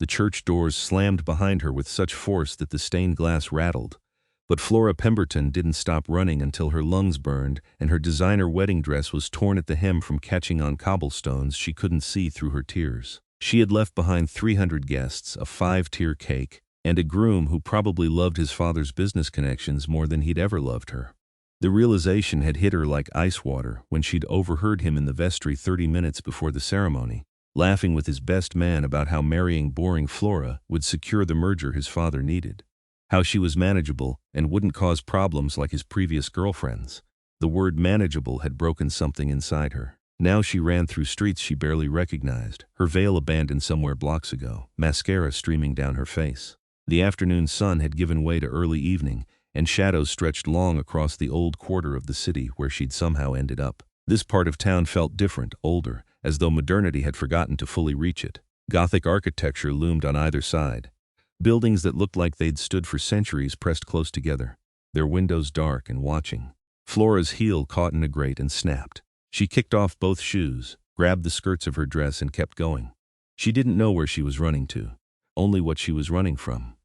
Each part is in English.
The church doors slammed behind her with such force that the stained glass rattled. But Flora Pemberton didn't stop running until her lungs burned and her designer wedding dress was torn at the hem from catching on cobblestones she couldn't see through her tears. She had left behind 300 guests, a 5-tier cake, and a groom who probably loved his father's business connections more than he'd ever loved her. The realization had hit her like ice water when she'd overheard him in the vestry 30 minutes before the ceremony, laughing with his best man about how marrying boring Flora would secure the merger his father needed. How she was manageable and wouldn't cause problems like his previous girlfriends. The word manageable had broken something inside her. Now she ran through streets she barely recognized, her veil abandoned somewhere blocks ago, mascara streaming down her face. The afternoon sun had given way to early evening, and shadows stretched long across the old quarter of the city where she'd somehow ended up. This part of town felt different, older, as though modernity had forgotten to fully reach it. Gothic architecture loomed on either side. Buildings that looked like they'd stood for centuries pressed close together, their windows dark and watching. Flora's heel caught in a grate and snapped. She kicked off both shoes, grabbed the skirts of her dress and kept going. She didn't know where she was running to, only what she was running from.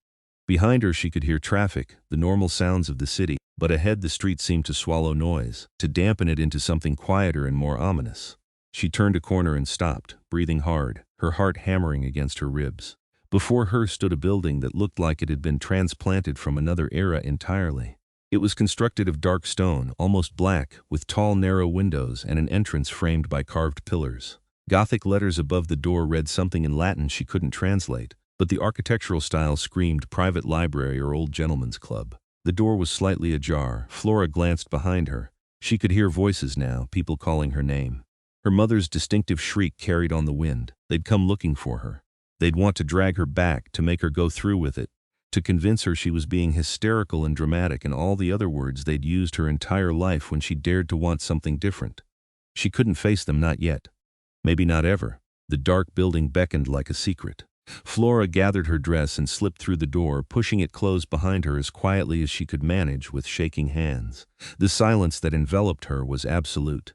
Behind her she could hear traffic, the normal sounds of the city, but ahead the street seemed to swallow noise, to dampen it into something quieter and more ominous. She turned a corner and stopped, breathing hard, her heart hammering against her ribs. Before her stood a building that looked like it had been transplanted from another era entirely. It was constructed of dark stone, almost black, with tall narrow windows and an entrance framed by carved pillars. Gothic letters above the door read something in Latin she couldn't translate, but the architectural style screamed private library or old gentleman's club. The door was slightly ajar. Flora glanced behind her. She could hear voices now, people calling her name. Her mother's distinctive shriek carried on the wind. They'd come looking for her. They'd want to drag her back, to make her go through with it, to convince her she was being hysterical and dramatic and all the other words they'd used her entire life when she dared to want something different. She couldn't face them, not yet. Maybe not ever. The dark building beckoned like a secret. Flora gathered her dress and slipped through the door, pushing it closed behind her as quietly as she could manage with shaking hands. The silence that enveloped her was absolute.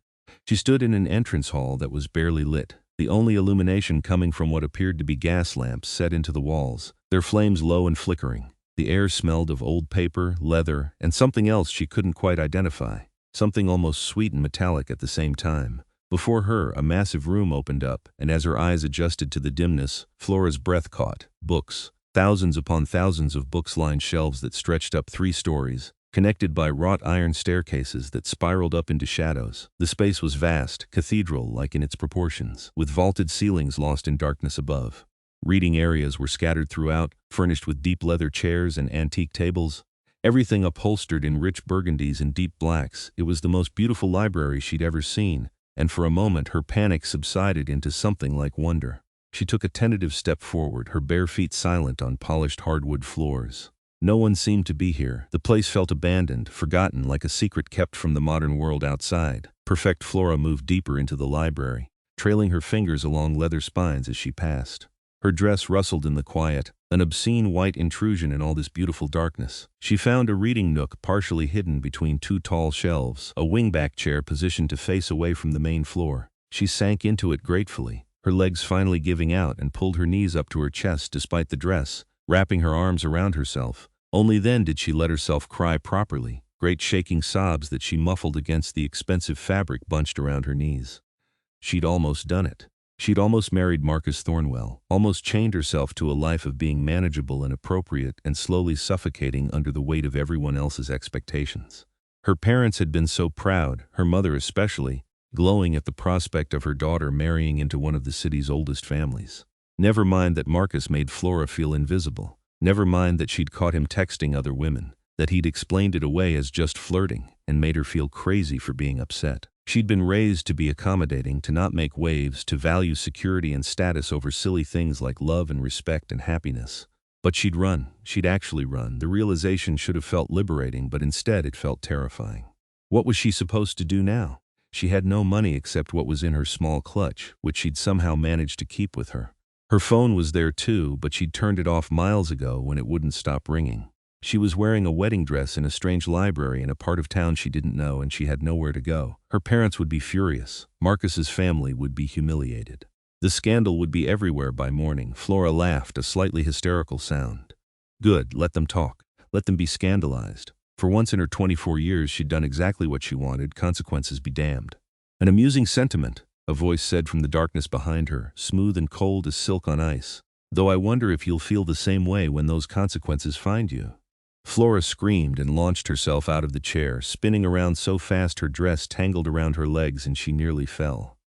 She stood in an entrance hall that was barely lit. The only illumination coming from what appeared to be gas lamps set into the walls, their flames low and flickering. The air smelled of old paper, leather, and something else she couldn't quite identify, something almost sweet and metallic at the same time. Before her, a massive room opened up, and as her eyes adjusted to the dimness, Flora's breath caught. Books. Thousands upon thousands of books lined shelves that stretched up 3 stories, connected by wrought iron staircases that spiraled up into shadows. The space was vast, cathedral-like in its proportions, with vaulted ceilings lost in darkness above. Reading areas were scattered throughout, furnished with deep leather chairs and antique tables, everything upholstered in rich burgundies and deep blacks. It was the most beautiful library she'd ever seen, and for a moment her panic subsided into something like wonder. She took a tentative step forward, her bare feet silent on polished hardwood floors. No one seemed to be here. The place felt abandoned, forgotten, like a secret kept from the modern world outside. Perfect Flora moved deeper into the library, trailing her fingers along leather spines as she passed. Her dress rustled in the quiet, an obscene white intrusion in all this beautiful darkness. She found a reading nook partially hidden between 2 tall shelves, a wingback chair positioned to face away from the main floor. She sank into it gratefully, her legs finally giving out, and pulled her knees up to her chest despite the dress, wrapping her arms around herself. Only then did she let herself cry properly, great shaking sobs that she muffled against the expensive fabric bunched around her knees. She'd almost done it. She'd almost married Marcus Thornwell, almost chained herself to a life of being manageable and appropriate and slowly suffocating under the weight of everyone else's expectations. Her parents had been so proud, her mother especially, glowing at the prospect of her daughter marrying into one of the city's oldest families. Never mind that Marcus made Flora feel invisible. Never mind that she'd caught him texting other women, that he'd explained it away as just flirting and made her feel crazy for being upset. She'd been raised to be accommodating, to not make waves, to value security and status over silly things like love and respect and happiness. But she'd actually run. The realization should have felt liberating, but instead it felt terrifying. What was she supposed to do now? She had no money except what was in her small clutch, which she'd somehow managed to keep with her. Her phone was there too, but she'd turned it off miles ago when it wouldn't stop ringing. She was wearing a wedding dress in a strange library in a part of town she didn't know, and she had nowhere to go. Her parents would be furious. Marcus's family would be humiliated. The scandal would be everywhere by morning. Flora laughed, a slightly hysterical sound. Good, let them talk. Let them be scandalized. For once in her 24 years she'd done exactly what she wanted, consequences be damned. An amusing sentiment, a voice said from the darkness behind her, smooth and cold as silk on ice. Though I wonder if you'll feel the same way when those consequences find you. Flora screamed and launched herself out of the chair, spinning around so fast her dress tangled around her legs and she nearly fell.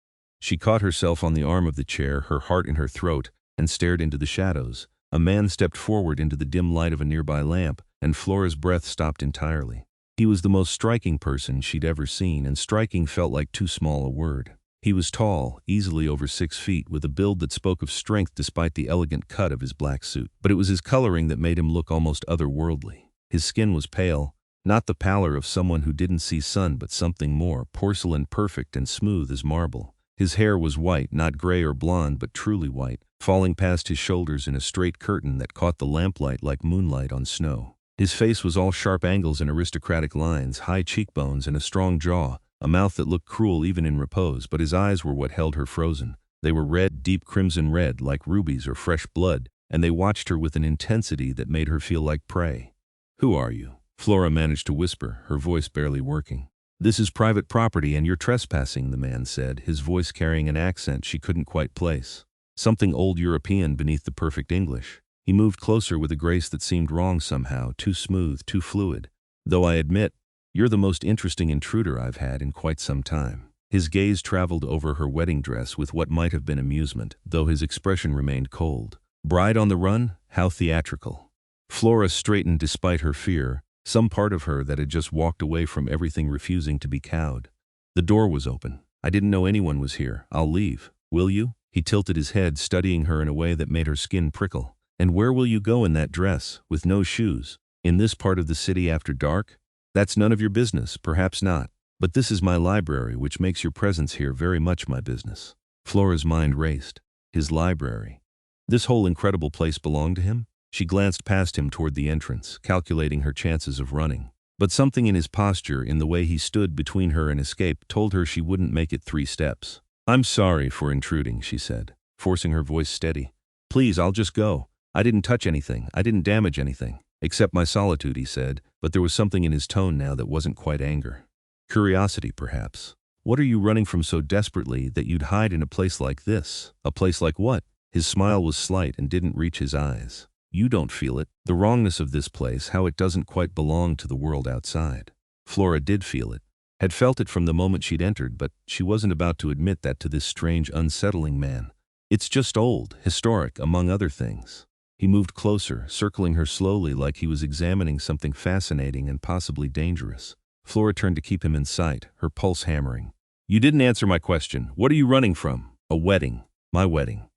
She caught herself on the arm of the chair, her heart in her throat, and stared into the shadows. A man stepped forward into the dim light of a nearby lamp, and Flora's breath stopped entirely. He was the most striking person she'd ever seen, and striking felt like too small a word. He was tall, easily over 6 feet, with a build that spoke of strength despite the elegant cut of his black suit. But it was his coloring that made him look almost otherworldly. His skin was pale, not the pallor of someone who didn't see sun but something more, porcelain perfect and smooth as marble. His hair was white, not gray or blonde but truly white, falling past his shoulders in a straight curtain that caught the lamplight like moonlight on snow. His face was all sharp angles and aristocratic lines, high cheekbones and a strong jaw, a mouth that looked cruel even in repose, but his eyes were what held her frozen. They were red, deep crimson red, like rubies or fresh blood, and they watched her with an intensity that made her feel like prey. "Who are you?" Flora managed to whisper, her voice barely working. "This is private property and you're trespassing," the man said, his voice carrying an accent she couldn't quite place. Something old European beneath the perfect English. He moved closer with a grace that seemed wrong somehow, too smooth, too fluid. "Though I admit, you're the most interesting intruder I've had in quite some time." His gaze traveled over her wedding dress with what might have been amusement, though his expression remained cold. "Bride on the run? How theatrical." Flora straightened despite her fear, some part of her that had just walked away from everything refusing to be cowed. The door was open. "I didn't know anyone was here. I'll leave. Will you?" He tilted his head, studying her in a way that made her skin prickle. "And where will you go in that dress, with no shoes? In this part of the city after dark? That's none of your business, perhaps not. But this is my library, which makes your presence here very much my business." Flora's mind raced. His library. This whole incredible place belonged to him? She glanced past him toward the entrance, calculating her chances of running. But something in his posture, in the way he stood between her and escape, told her she wouldn't make it 3 steps. "I'm sorry for intruding," she said, forcing her voice steady. "Please, I'll just go. I didn't touch anything. I didn't damage anything. Except my solitude," he said, but there was something in his tone now that wasn't quite anger. Curiosity, perhaps. "What are you running from so desperately that you'd hide in a place like this?" "A place like what?" His smile was slight and didn't reach his eyes. "You don't feel it. The wrongness of this place, how it doesn't quite belong to the world outside." Flora did feel it. Had felt it from the moment she'd entered, but she wasn't about to admit that to this strange, unsettling man. "It's just old, historic, among other things." He moved closer, circling her slowly like he was examining something fascinating and possibly dangerous. Flora turned to keep him in sight, her pulse hammering. "You didn't answer my question. What are you running from?" "A wedding. My wedding."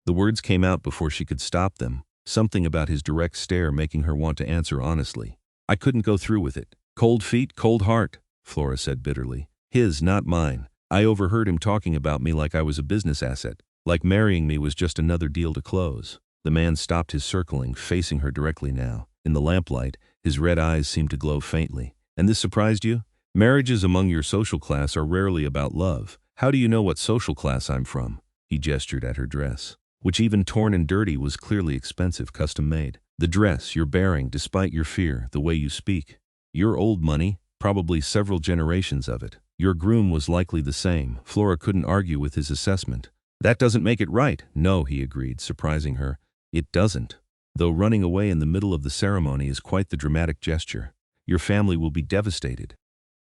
The words came out before she could stop them, something about his direct stare making her want to answer honestly. "I couldn't go through with it." "Cold feet, cold heart," Flora said bitterly. "His, not mine. I overheard him talking about me like I was a business asset, like marrying me was just another deal to close." The man stopped his circling, facing her directly now. In the lamplight, his red eyes seemed to glow faintly. "And this surprised you? Marriages among your social class are rarely about love. How do you know what social class I'm from?" He gestured at her dress, which even torn and dirty was clearly expensive, custom-made. "The dress you're bearing, despite your fear, the way you speak. You're old money, probably several generations of it. Your groom was likely the same." Flora couldn't argue with his assessment. "That doesn't make it right." "No," he agreed, surprising her. "It doesn't. Though running away in the middle of the ceremony is quite the dramatic gesture. Your family will be devastated."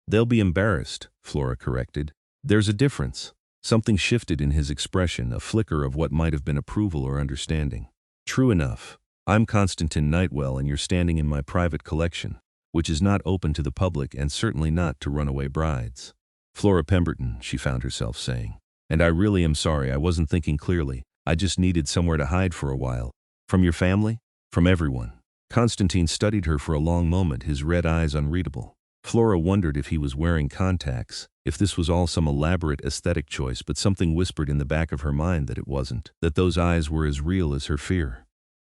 "They'll be embarrassed," Flora corrected. "There's a difference." Something shifted in his expression, a flicker of what might have been approval or understanding. "True enough. I'm Konstantin Nightwell and you're standing in my private collection, which is not open to the public and certainly not to runaway brides." "Flora Pemberton," she found herself saying. "And I really am sorry, I wasn't thinking clearly. I just needed somewhere to hide for a while." "From your family?" "From everyone." Konstantin studied her for a long moment, his red eyes unreadable. Flora wondered if he was wearing contacts, if this was all some elaborate aesthetic choice, but something whispered in the back of her mind that it wasn't, that those eyes were as real as her fear.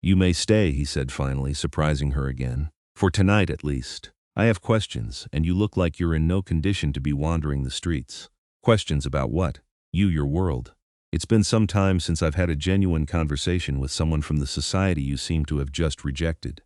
"You may stay," he said finally, surprising her again. "For tonight at least. I have questions, and you look like you're in no condition to be wandering the streets." "Questions about what?" "You, your world." It's been some time since I've had a genuine conversation with someone from the society you seem to have just rejected.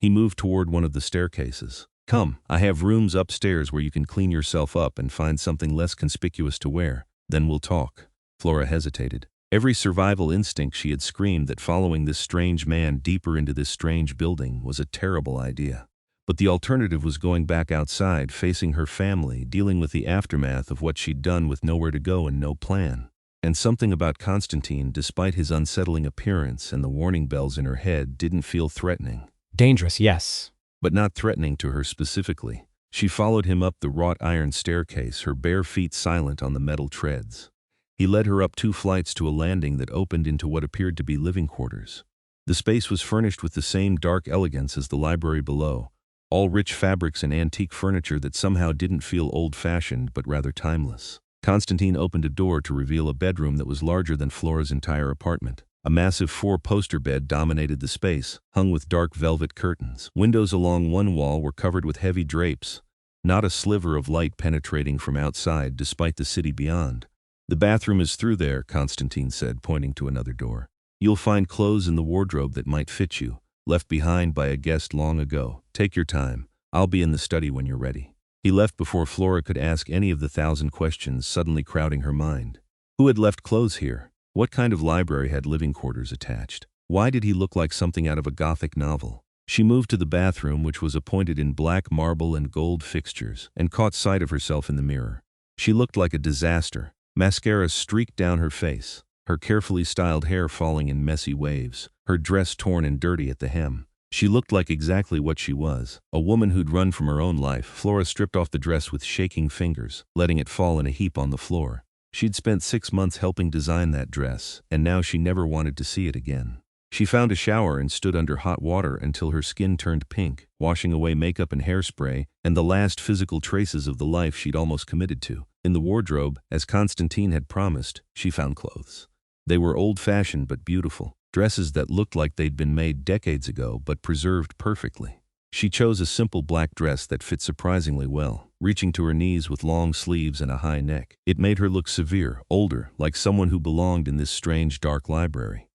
He moved toward one of the staircases. Come, I have rooms upstairs where you can clean yourself up and find something less conspicuous to wear. Then we'll talk. Flora hesitated. Every survival instinct she had screamed that following this strange man deeper into this strange building was a terrible idea. But the alternative was going back outside, facing her family, dealing with the aftermath of what she'd done with nowhere to go and no plan. And something about Konstantin, despite his unsettling appearance and the warning bells in her head, didn't feel threatening. Dangerous, yes. But not threatening to her specifically. She followed him up the wrought iron staircase, her bare feet silent on the metal treads. He led her up 2 flights to a landing that opened into what appeared to be living quarters. The space was furnished with the same dark elegance as the library below, all rich fabrics and antique furniture that somehow didn't feel old-fashioned but rather timeless. Konstantin opened a door to reveal a bedroom that was larger than Flora's entire apartment. A massive 4-poster bed dominated the space, hung with dark velvet curtains. Windows along one wall were covered with heavy drapes, not a sliver of light penetrating from outside despite the city beyond. The bathroom is through there, Konstantin said, pointing to another door. You'll find clothes in the wardrobe that might fit you, left behind by a guest long ago. Take your time. I'll be in the study when you're ready. He left before Flora could ask any of the 1,000 questions suddenly crowding her mind. Who had left clothes here? What kind of library had living quarters attached? Why did he look like something out of a Gothic novel? She moved to the bathroom, which was appointed in black marble and gold fixtures, and caught sight of herself in the mirror. She looked like a disaster. Mascara streaked down her face, her carefully styled hair falling in messy waves, her dress torn and dirty at the hem. She looked like exactly what she was, a woman who'd run from her own life. Flora stripped off the dress with shaking fingers, letting it fall in a heap on the floor. She'd spent 6 months helping design that dress, and now she never wanted to see it again. She found a shower and stood under hot water until her skin turned pink, washing away makeup and hairspray and the last physical traces of the life she'd almost committed to. In the wardrobe, as Konstantin had promised, she found clothes. They were old-fashioned but beautiful, dresses that looked like they'd been made decades ago but preserved perfectly. She chose a simple black dress that fit surprisingly well, reaching to her knees with long sleeves and a high neck. It made her look severe, older, like someone who belonged in this strange dark library.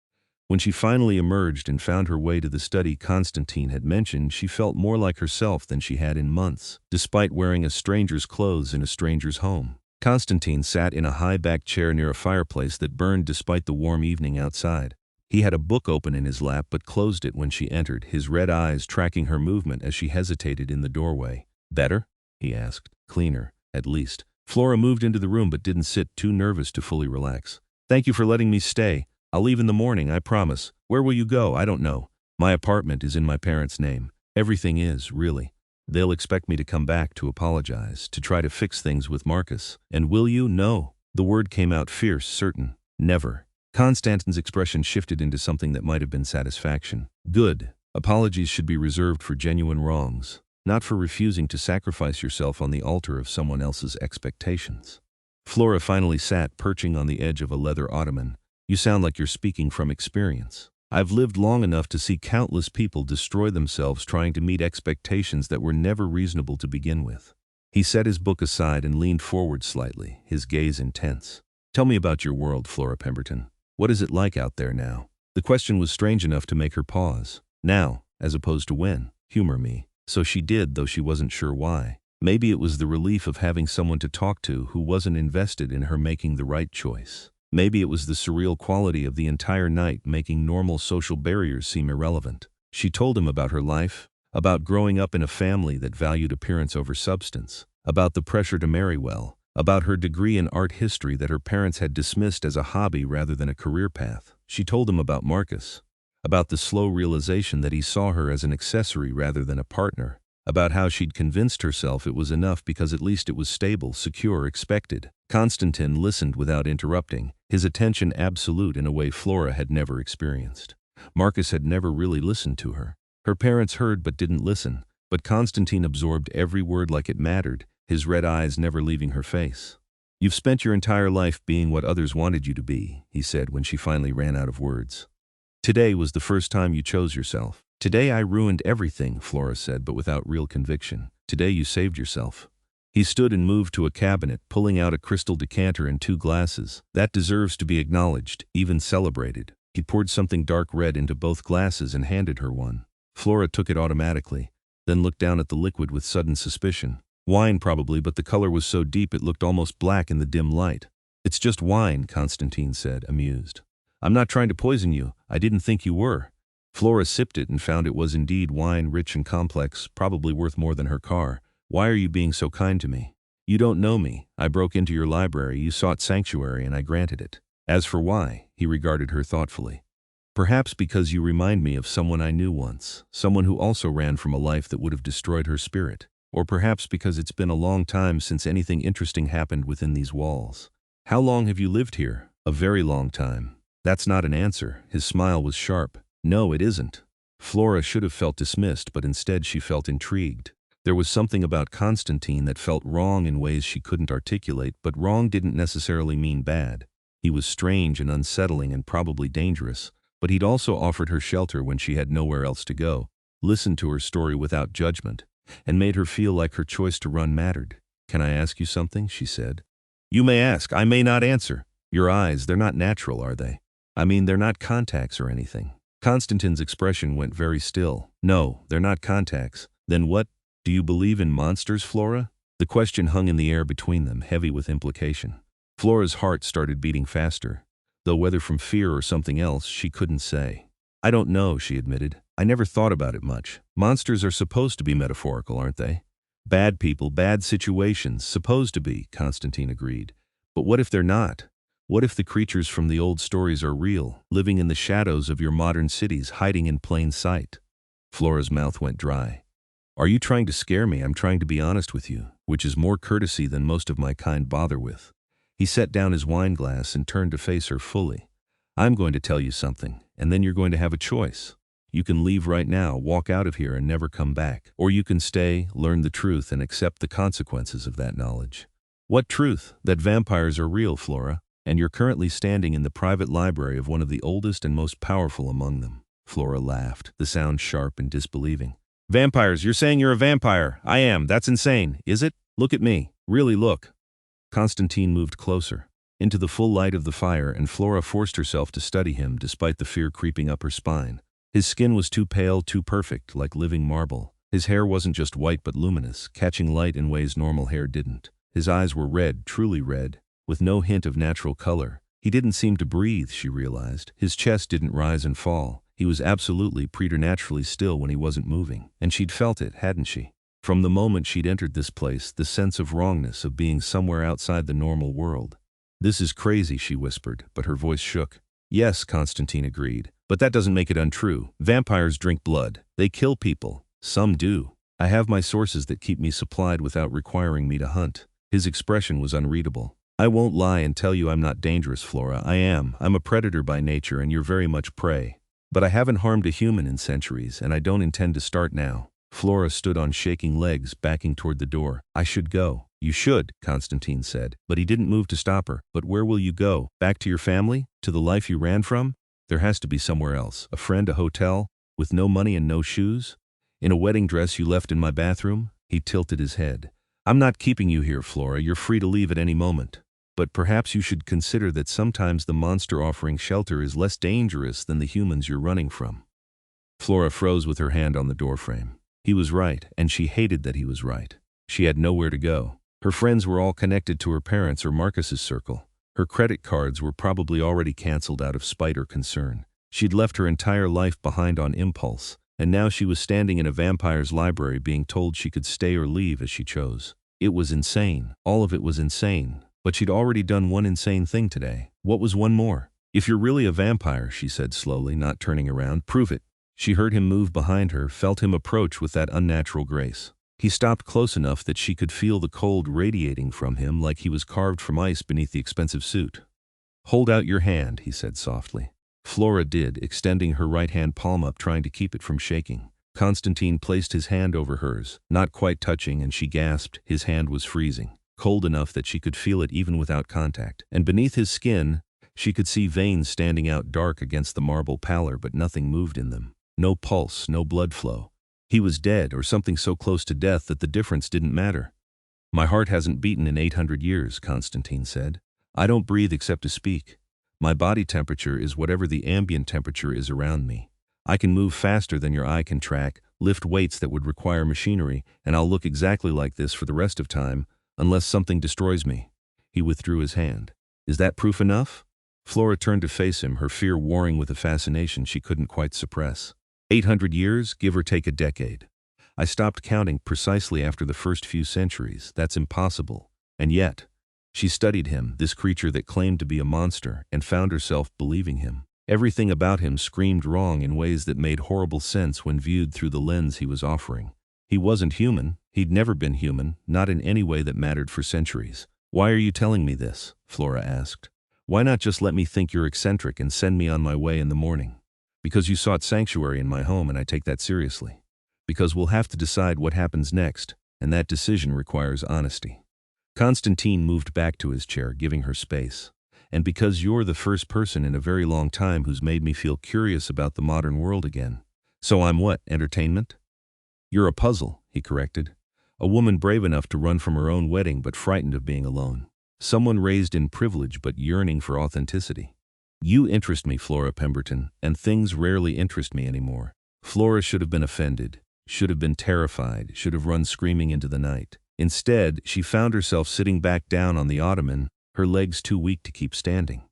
When she finally emerged and found her way to the study Konstantin had mentioned, she felt more like herself than she had in months, despite wearing a stranger's clothes in a stranger's home. Konstantin sat in a high-backed chair near a fireplace that burned despite the warm evening outside. He had a book open in his lap but closed it when she entered, his red eyes tracking her movement as she hesitated in the doorway. "Better?" he asked. "Cleaner, at least." Flora moved into the room but didn't sit, too nervous to fully relax. "Thank you for letting me stay. I'll leave in the morning, I promise." "Where will you go?" "I don't know. My apartment is in my parents' name. Everything is, really. They'll expect me to come back to apologize, to try to fix things with Marcus." "And will you?" "No." The word came out fierce, certain. "Never." Konstantin's expression shifted into something that might have been satisfaction. "Good. Apologies should be reserved for genuine wrongs, not for refusing to sacrifice yourself on the altar of someone else's expectations." Flora finally sat, perching on the edge of a leather ottoman. "You sound like you're speaking from experience." "I've lived long enough to see countless people destroy themselves trying to meet expectations that were never reasonable to begin with." He set his book aside and leaned forward slightly, his gaze intense. "Tell me about your world, Flora Pemberton. What is it like out there now?" The question was strange enough to make her pause. Now, as opposed to when. Humor me. So she did, though she wasn't sure why. Maybe it was the relief of having someone to talk to who wasn't invested in her making the right choice. Maybe it was the surreal quality of the entire night making normal social barriers seem irrelevant. She told him about her life, about growing up in a family that valued appearance over substance, about the pressure to marry well, about her degree in art history that her parents had dismissed as a hobby rather than a career path. She told him about Marcus, about the slow realization that he saw her as an accessory rather than a partner, about how she'd convinced herself it was enough because at least it was stable, secure, expected. Konstantin listened without interrupting, his attention absolute in a way Flora had never experienced. Marcus had never really listened to her. Her parents heard but didn't listen, but Konstantin absorbed every word like it mattered, his red eyes never leaving her face. "You've spent your entire life being what others wanted you to be," he said when she finally ran out of words. "Today was the first time you chose yourself." "Today I ruined everything," Flora said, but without real conviction. "Today you saved yourself." He stood and moved to a cabinet, pulling out a crystal decanter and 2 glasses. That deserves to be acknowledged, even celebrated. He poured something dark red into both glasses and handed her one. Flora took it automatically, then looked down at the liquid with sudden suspicion. Wine probably, but the color was so deep it looked almost black in the dim light. "It's just wine," Konstantin said, amused. "I'm not trying to poison you. I didn't think you were." Flora sipped it and found it was indeed wine, rich and complex, probably worth more than her car. "Why are you being so kind to me? You don't know me. I broke into your library, you sought sanctuary, and I granted it." As for why, he regarded her thoughtfully. "Perhaps because you remind me of someone I knew once, someone who also ran from a life that would have destroyed her spirit. Or perhaps because it's been a long time since anything interesting happened within these walls." "How long have you lived here?" "A very long time." "That's not an answer." His smile was sharp. "No, it isn't." Flora should have felt dismissed, but instead she felt intrigued. There was something about Konstantin that felt wrong in ways she couldn't articulate, but wrong didn't necessarily mean bad. He was strange and unsettling and probably dangerous, but he'd also offered her shelter when she had nowhere else to go, listened to her story without judgment, and made her feel like her choice to run mattered. "Can I ask you something?" she said. "You may ask. I may not answer." "Your eyes, they're not natural, are they? I mean, they're not contacts or anything." Konstantin's expression went very still. "No, they're not contacts." "Then what? Do you believe in monsters, Flora?" The question hung in the air between them, heavy with implication. Flora's heart started beating faster, though whether from fear or something else, she couldn't say. "I don't know," she admitted. "I never thought about it much. Monsters are supposed to be metaphorical, aren't they? Bad people, bad situations, supposed to be," Konstantin agreed. "But what if they're not? What if the creatures from the old stories are real, living in the shadows of your modern cities, hiding in plain sight?" Flora's mouth went dry. "Are you trying to scare me? I'm trying to be honest with you, which is more courtesy than most of my kind bother with." He set down his wine glass and turned to face her fully. "I'm going to tell you something, and then you're going to have a choice. You can leave right now, walk out of here and never come back. Or you can stay, learn the truth, and accept the consequences of that knowledge." "What truth?" "That vampires are real, Flora, and you're currently standing in the private library of one of the oldest and most powerful among them." Flora laughed, the sound sharp and disbelieving. "Vampires? You're saying you're a vampire?" "I am. That's insane." "Is it? Look at me. Really look." Konstantin moved closer, into the full light of the fire, and Flora forced herself to study him despite the fear creeping up her spine. His skin was too pale, too perfect, like living marble. His hair wasn't just white but luminous, catching light in ways normal hair didn't. His eyes were red, truly red, with no hint of natural color. He didn't seem to breathe, she realized. His chest didn't rise and fall. He was absolutely, preternaturally still when he wasn't moving. And she'd felt it, hadn't she? From the moment she'd entered this place, the sense of wrongness, of being somewhere outside the normal world. "This is crazy," she whispered, but her voice shook. "Yes," Konstantin agreed, "but that doesn't make it untrue. Vampires drink blood. They kill people. Some do. I have my sources that keep me supplied without requiring me to hunt." His expression was unreadable. "I won't lie and tell you I'm not dangerous, Flora. I am. I'm a predator by nature, and you're very much prey. But I haven't harmed a human in centuries, and I don't intend to start now." Flora stood on shaking legs, backing toward the door. "I should go." "You should," Konstantin said, but he didn't move to stop her. "But where will you go? Back to your family? To the life you ran from?" "There has to be somewhere else. A friend, a hotel, with no money and no shoes? In a wedding dress you left in my bathroom?" He tilted his head. "I'm not keeping you here, Flora. You're free to leave at any moment. But perhaps you should consider that sometimes the monster offering shelter is less dangerous than the humans you're running from." Flora froze with her hand on the doorframe. He was right, and she hated that he was right. She had nowhere to go. Her friends were all connected to her parents or Marcus's circle. Her credit cards were probably already canceled out of spite or concern. She'd left her entire life behind on impulse, and now she was standing in a vampire's library being told she could stay or leave as she chose. It was insane. All of it was insane. But she'd already done one insane thing today. What was one more? "If you're really a vampire," she said slowly, not turning around, "prove it." She heard him move behind her, felt him approach with that unnatural grace. He stopped close enough that she could feel the cold radiating from him like he was carved from ice beneath the expensive suit. "Hold out your hand," he said softly. Flora did, extending her right hand palm up, trying to keep it from shaking. Konstantin placed his hand over hers, not quite touching, and she gasped. His hand was freezing, cold enough that she could feel it even without contact. And beneath his skin, she could see veins standing out dark against the marble pallor, but nothing moved in them. No pulse, no blood flow. He was dead, or something so close to death that the difference didn't matter. My heart hasn't beaten in 800 years, Konstantin said. I don't breathe except to speak. My body temperature is whatever the ambient temperature is around me. I can move faster than your eye can track, lift weights that would require machinery, and I'll look exactly like this for the rest of time, unless something destroys me. He withdrew his hand. Is that proof enough? Flora turned to face him, her fear warring with a fascination she couldn't quite suppress. 800 years, give or take a decade. I stopped counting precisely after the first few centuries. That's impossible. And yet, she studied him, this creature that claimed to be a monster, and found herself believing him. Everything about him screamed wrong in ways that made horrible sense when viewed through the lens he was offering. He wasn't human. He'd never been human, not in any way that mattered for centuries. Why are you telling me this? Flora asked. Why not just let me think you're eccentric and send me on my way in the morning? Because you sought sanctuary in my home and I take that seriously. Because we'll have to decide what happens next, and that decision requires honesty. Konstantin moved back to his chair, giving her space. And because you're the first person in a very long time who's made me feel curious about the modern world again. So I'm what, entertainment? You're a puzzle, he corrected. A woman brave enough to run from her own wedding but frightened of being alone. Someone raised in privilege but yearning for authenticity. You interest me, Flora Pemberton, and things rarely interest me anymore. Flora should have been offended, should have been terrified, should have run screaming into the night. Instead, she found herself sitting back down on the ottoman, her legs too weak to keep standing.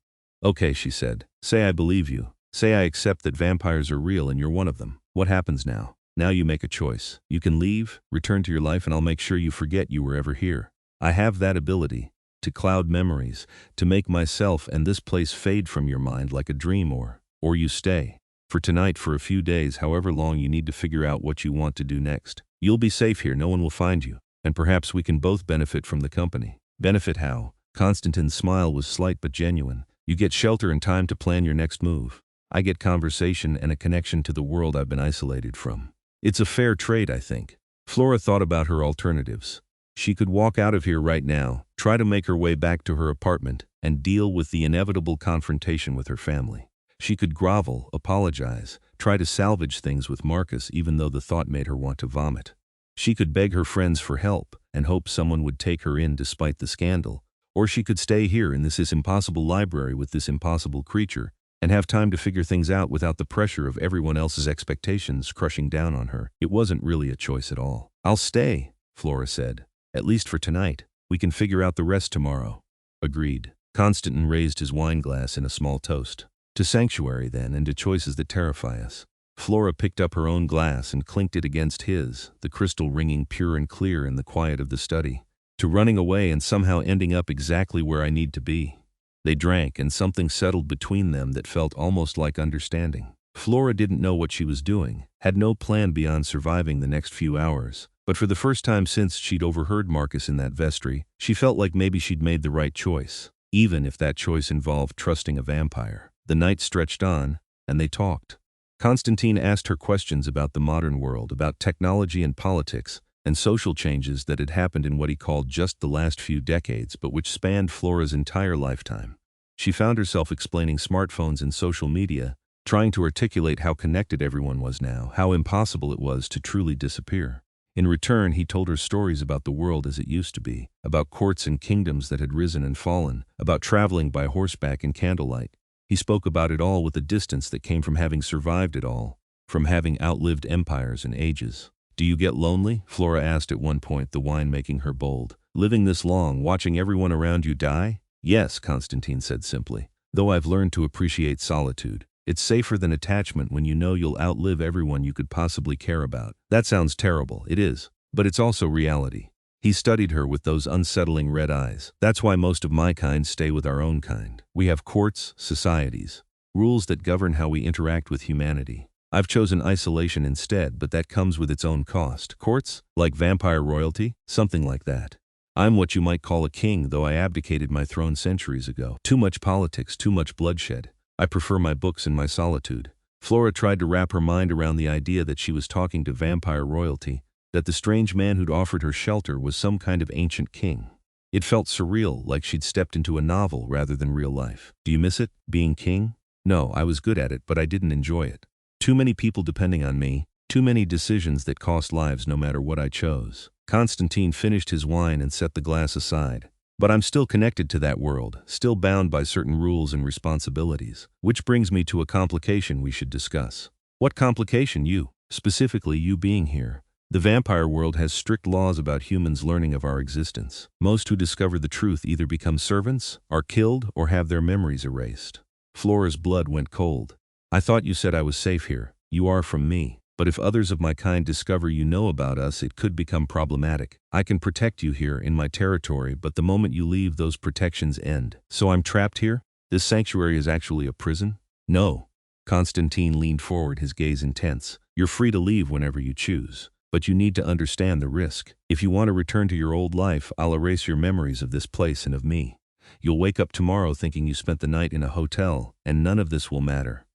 Okay, she said. Say I believe you. Say I accept that vampires are real and you're one of them. What happens now? Now you make a choice. You can leave, return to your life, and I'll make sure you forget you were ever here. I have that ability. To cloud memories, to make myself and this place fade from your mind like a dream, or you stay. For tonight, for a few days, however long you need to figure out what you want to do next. You'll be safe here, no one will find you, and perhaps we can both benefit from the company. Benefit how? Konstantin's smile was slight but genuine. You get shelter and time to plan your next move. I get conversation and a connection to the world I've been isolated from. It's a fair trade, I think. Flora thought about her alternatives. She could walk out of here right now, try to make her way back to her apartment, and deal with the inevitable confrontation with her family. She could grovel, apologize, try to salvage things with Marcus even though the thought made her want to vomit. She could beg her friends for help and hope someone would take her in despite the scandal. Or she could stay here in this impossible library with this impossible creature and have time to figure things out without the pressure of everyone else's expectations crushing down on her. It wasn't really a choice at all. I'll stay, Flora said. At least for tonight. We can figure out the rest tomorrow. Agreed. Konstantin raised his wine glass in a small toast. To sanctuary, then, and to choices that terrify us. Flora picked up her own glass and clinked it against his, the crystal ringing pure and clear in the quiet of the study. To running away and somehow ending up exactly where I need to be. They drank, and something settled between them that felt almost like understanding. Flora didn't know what she was doing, had no plan beyond surviving the next few hours. But for the first time since she'd overheard Marcus in that vestry, she felt like maybe she'd made the right choice, even if that choice involved trusting a vampire. The night stretched on, and they talked. Konstantin asked her questions about the modern world, about technology and politics, and social changes that had happened in what he called just the last few decades, but which spanned Flora's entire lifetime. She found herself explaining smartphones and social media, trying to articulate how connected everyone was now, how impossible it was to truly disappear. In return, he told her stories about the world as it used to be, about courts and kingdoms that had risen and fallen, about traveling by horseback in candlelight. He spoke about it all with a distance that came from having survived it all, from having outlived empires and ages. Do you get lonely? Flora asked at one point, the wine making her bold. Living this long, watching everyone around you die? Yes, Konstantin said simply, though I've learned to appreciate solitude. It's safer than attachment when you know you'll outlive everyone you could possibly care about. That sounds terrible. It is. But it's also reality. He studied her with those unsettling red eyes. That's why most of my kind stay with our own kind. We have courts, societies, rules that govern how we interact with humanity. I've chosen isolation instead, but that comes with its own cost. Courts? Like vampire royalty? Something like that. I'm what you might call a king, though I abdicated my throne centuries ago. Too much politics, too much bloodshed. I prefer my books and my solitude. Flora tried to wrap her mind around the idea that she was talking to vampire royalty, that the strange man who'd offered her shelter was some kind of ancient king. It felt surreal, like she'd stepped into a novel rather than real life. Do you miss it, being king? No, I was good at it, but I didn't enjoy it. Too many people depending on me, too many decisions that cost lives no matter what I chose. Konstantin finished his wine and set the glass aside. But I'm still connected to that world, still bound by certain rules and responsibilities. Which brings me to a complication we should discuss. What complication? You, specifically you being here. The vampire world has strict laws about humans learning of our existence. Most who discover the truth either become servants, are killed, or have their memories erased. Flora's blood went cold. I thought you said I was safe here. You are from me. But if others of my kind discover you know about us, it could become problematic. I can protect you here in my territory, but the moment you leave, those protections end. So I'm trapped here? This sanctuary is actually a prison? No. Konstantin leaned forward, his gaze intense. You're free to leave whenever you choose. But you need to understand the risk. If you want to return to your old life, I'll erase your memories of this place and of me. You'll wake up tomorrow thinking you spent the night in a hotel, and none of this will matter.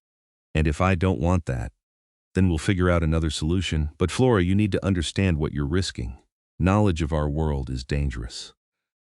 And if I don't want that, then we'll figure out another solution. But Flora, you need to understand what you're risking. Knowledge of our world is dangerous.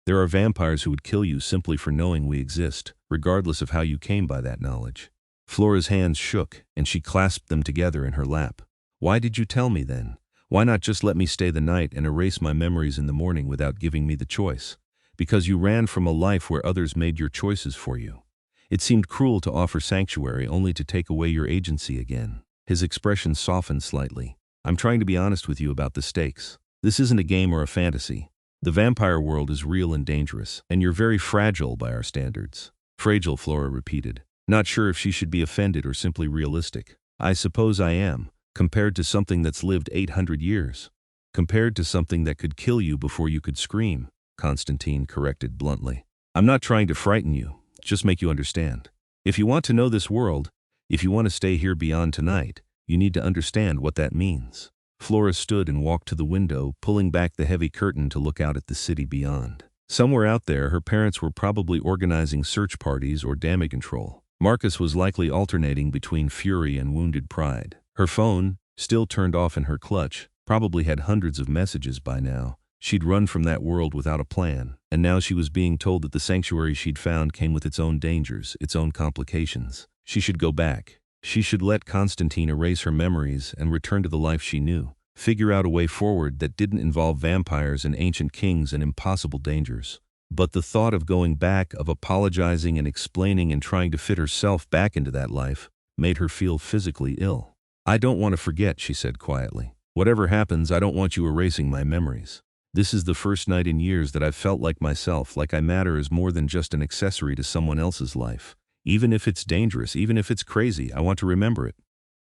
There are vampires who would kill you simply for knowing we exist, regardless of how you came by that knowledge. Flora's hands shook, and she clasped them together in her lap. Why did you tell me then? Why not just let me stay the night and erase my memories in the morning without giving me the choice? Because you ran from a life where others made your choices for you. It seemed cruel to offer sanctuary only to take away your agency again. His expression softened slightly. I'm trying to be honest with you about the stakes. This isn't a game or a fantasy. The vampire world is real and dangerous, and you're very fragile by our standards. Fragile, Flora repeated. Not sure if she should be offended or simply realistic. I suppose I am. Compared to something that's lived 800 years. Compared to something that could kill you before you could scream, Konstantin corrected bluntly. I'm not trying to frighten you, just make you understand. If you want to know this world, if you want to stay here beyond tonight, you need to understand what that means. Flora stood and walked to the window, pulling back the heavy curtain to look out at the city beyond. Somewhere out there, her parents were probably organizing search parties or damage control. Marcus was likely alternating between fury and wounded pride. Her phone, still turned off in her clutch, probably had hundreds of messages by now. She'd run from that world without a plan, and now she was being told that the sanctuary she'd found came with its own dangers, its own complications. She should go back. She should let Konstantin erase her memories and return to the life she knew. Figure out a way forward that didn't involve vampires and ancient kings and impossible dangers. But the thought of going back, of apologizing and explaining and trying to fit herself back into that life, made her feel physically ill. I don't want to forget, she said quietly. Whatever happens, I don't want you erasing my memories. This is the first night in years that I've felt like myself, like I matter as more than just an accessory to someone else's life. Even if it's dangerous, even if it's crazy, I want to remember it.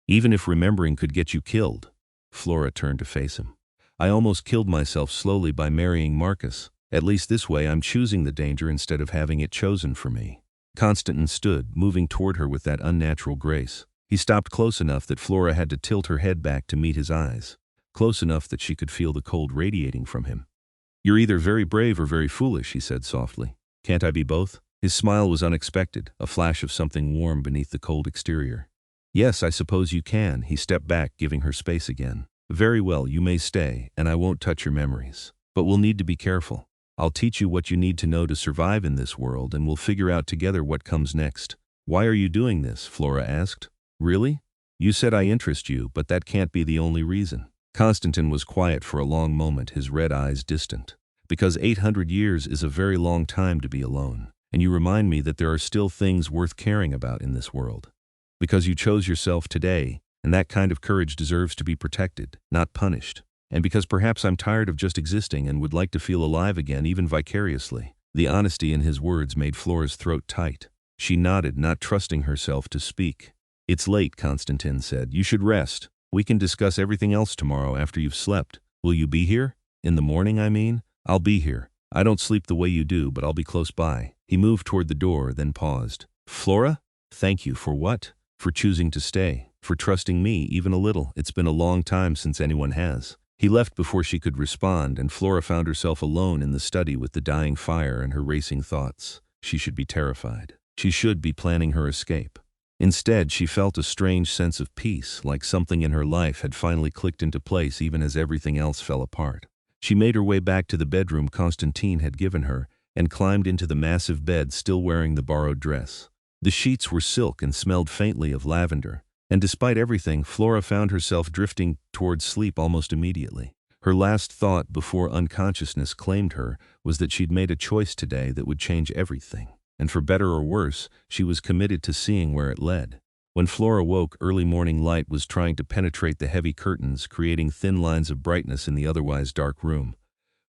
Even if remembering could get you killed. Flora turned to face him. I almost killed myself slowly by marrying Marcus. At least this way I'm choosing the danger instead of having it chosen for me. Konstantin stood, moving toward her with that unnatural grace. He stopped close enough that Flora had to tilt her head back to meet his eyes, close enough that she could feel the cold radiating from him. You're either very brave or very foolish, he said softly. Can't I be both? His smile was unexpected, a flash of something warm beneath the cold exterior. Yes, I suppose you can, he stepped back, giving her space again. Very well, you may stay, and I won't touch your memories. But we'll need to be careful. I'll teach you what you need to know to survive in this world, and we'll figure out together what comes next. Why are you doing this? Flora asked. Really? You said I interest you, but that can't be the only reason. Konstantin was quiet for a long moment, his red eyes distant. Because 800 years is a very long time to be alone, and you remind me that there are still things worth caring about in this world. Because you chose yourself today, and that kind of courage deserves to be protected, not punished. And because perhaps I'm tired of just existing and would like to feel alive again, even vicariously. The honesty in his words made Flora's throat tight. She nodded, not trusting herself to speak. It's late, Konstantin said. You should rest. We can discuss everything else tomorrow after you've slept. Will you be here? In the morning, I mean? I'll be here. I don't sleep the way you do, but I'll be close by. He moved toward the door, then paused. Flora? Thank you for what? For choosing to stay. For trusting me even a little. It's been a long time since anyone has. He left before she could respond, and Flora found herself alone in the study with the dying fire and her racing thoughts. She should be terrified. She should be planning her escape. Instead, she felt a strange sense of peace, like something in her life had finally clicked into place even as everything else fell apart. She made her way back to the bedroom Konstantin had given her and climbed into the massive bed, still wearing the borrowed dress. The sheets were silk and smelled faintly of lavender, and despite everything, Flora found herself drifting towards sleep almost immediately. Her last thought before unconsciousness claimed her was that she'd made a choice today that would change everything. And for better or worse, she was committed to seeing where it led. When Flora woke, early morning light was trying to penetrate the heavy curtains, creating thin lines of brightness in the otherwise dark room.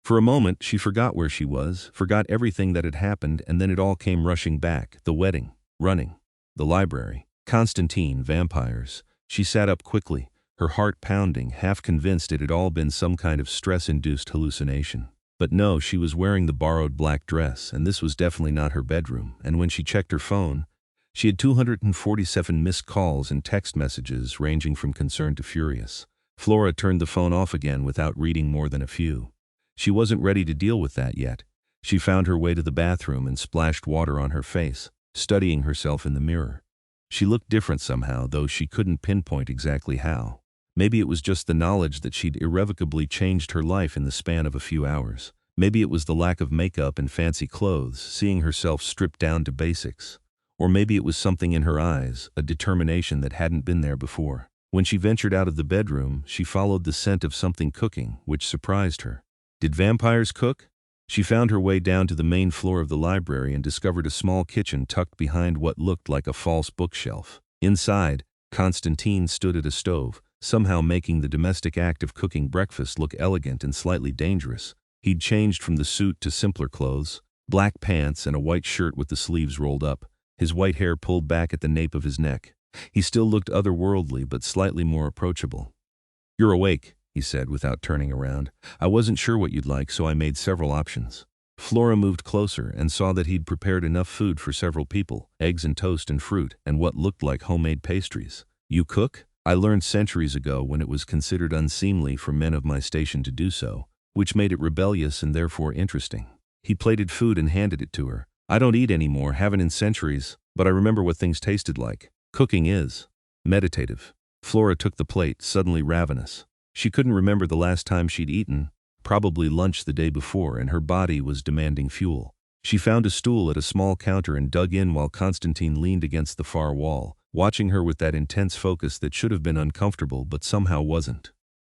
For a moment, she forgot where she was, forgot everything that had happened, and then it all came rushing back. The wedding, running, the library, Konstantin, vampires. She sat up quickly, her heart pounding, half convinced it had all been some kind of stress-induced hallucination. But no, she was wearing the borrowed black dress, and this was definitely not her bedroom, and when she checked her phone, she had 247 missed calls and text messages ranging from concerned to furious. Flora turned the phone off again without reading more than a few. She wasn't ready to deal with that yet. She found her way to the bathroom and splashed water on her face, studying herself in the mirror. She looked different somehow, though she couldn't pinpoint exactly how. Maybe it was just the knowledge that she'd irrevocably changed her life in the span of a few hours. Maybe it was the lack of makeup and fancy clothes, seeing herself stripped down to basics. Or maybe it was something in her eyes, a determination that hadn't been there before. When she ventured out of the bedroom, she followed the scent of something cooking, which surprised her. Did vampires cook? She found her way down to the main floor of the library and discovered a small kitchen tucked behind what looked like a false bookshelf. Inside, Konstantin stood at a stove, somehow making the domestic act of cooking breakfast look elegant and slightly dangerous. He'd changed from the suit to simpler clothes, black pants and a white shirt with the sleeves rolled up, his white hair pulled back at the nape of his neck. He still looked otherworldly but slightly more approachable. "You're awake," he said without turning around. "I wasn't sure what you'd like, so I made several options." Flora moved closer and saw that he'd prepared enough food for several people, eggs and toast and fruit, and what looked like homemade pastries. "You cook?" "I learned centuries ago when it was considered unseemly for men of my station to do so, which made it rebellious and therefore interesting." He plated food and handed it to her. "I don't eat anymore, haven't in centuries, but I remember what things tasted like. Cooking is meditative." Flora took the plate, suddenly ravenous. She couldn't remember the last time she'd eaten, probably lunch the day before, and her body was demanding fuel. She found a stool at a small counter and dug in while Konstantin leaned against the far wall, watching her with that intense focus that should have been uncomfortable but somehow wasn't.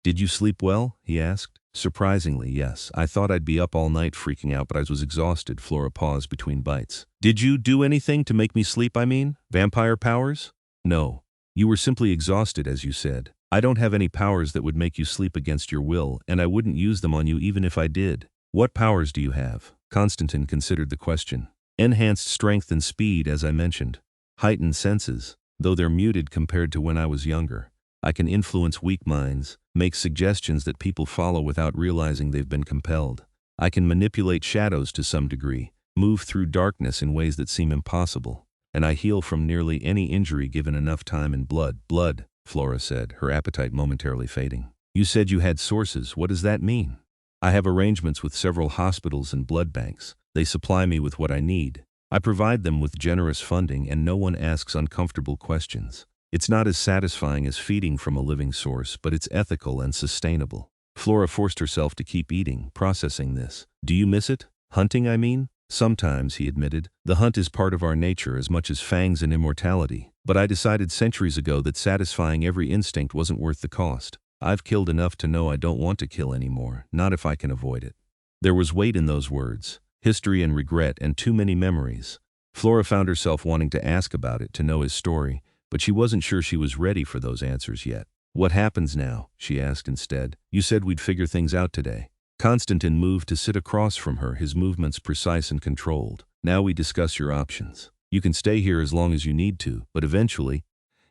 "Did you sleep well?" he asked. "Surprisingly, yes. I thought I'd be up all night freaking out, but I was exhausted." Flora paused between bites. "Did you do anything to make me sleep, I mean? Vampire powers?" "No. You were simply exhausted, as you said. I don't have any powers that would make you sleep against your will, and I wouldn't use them on you even if I did." "What powers do you have?" Konstantin considered the question. "Enhanced strength and speed, as I mentioned. Heightened senses, though they're muted compared to when I was younger. I can influence weak minds, make suggestions that people follow without realizing they've been compelled. I can manipulate shadows to some degree, move through darkness in ways that seem impossible. And I heal from nearly any injury given enough time and blood." "Blood," Flora said, her appetite momentarily fading. "You said you had sources. What does that mean?" "I have arrangements with several hospitals and blood banks. They supply me with what I need. I provide them with generous funding, and no one asks uncomfortable questions. It's not as satisfying as feeding from a living source, but it's ethical and sustainable." Flora forced herself to keep eating, processing this. "Do you miss it? Hunting, I mean?" "Sometimes," he admitted. "The hunt is part of our nature as much as fangs and immortality. But I decided centuries ago that satisfying every instinct wasn't worth the cost. I've killed enough to know I don't want to kill anymore, not if I can avoid it." There was weight in those words, history and regret and too many memories. Flora found herself wanting to ask about it, to know his story, but she wasn't sure she was ready for those answers yet. "What happens now?" she asked instead. "You said we'd figure things out today." Konstantin moved to sit across from her, his movements precise and controlled. "Now we discuss your options. You can stay here as long as you need to, but eventually,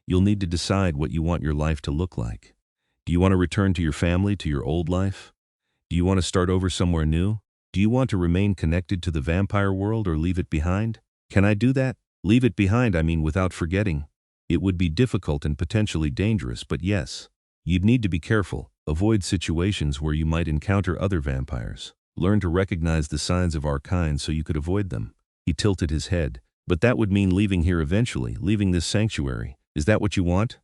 you'll need to decide what you want your life to look like. Do you want to return to your family, to your old life? Do you want to start over somewhere new? Do you want to remain connected to the vampire world or leave it behind?" "Can I do that?" "Leave it behind, I mean, without forgetting. It would be difficult and potentially dangerous, but yes. You'd need to be careful, avoid situations where you might encounter other vampires. Learn to recognize the signs of our kind so you could avoid them." He tilted his head. "But that would mean leaving here eventually, leaving this sanctuary. Is that what you want?"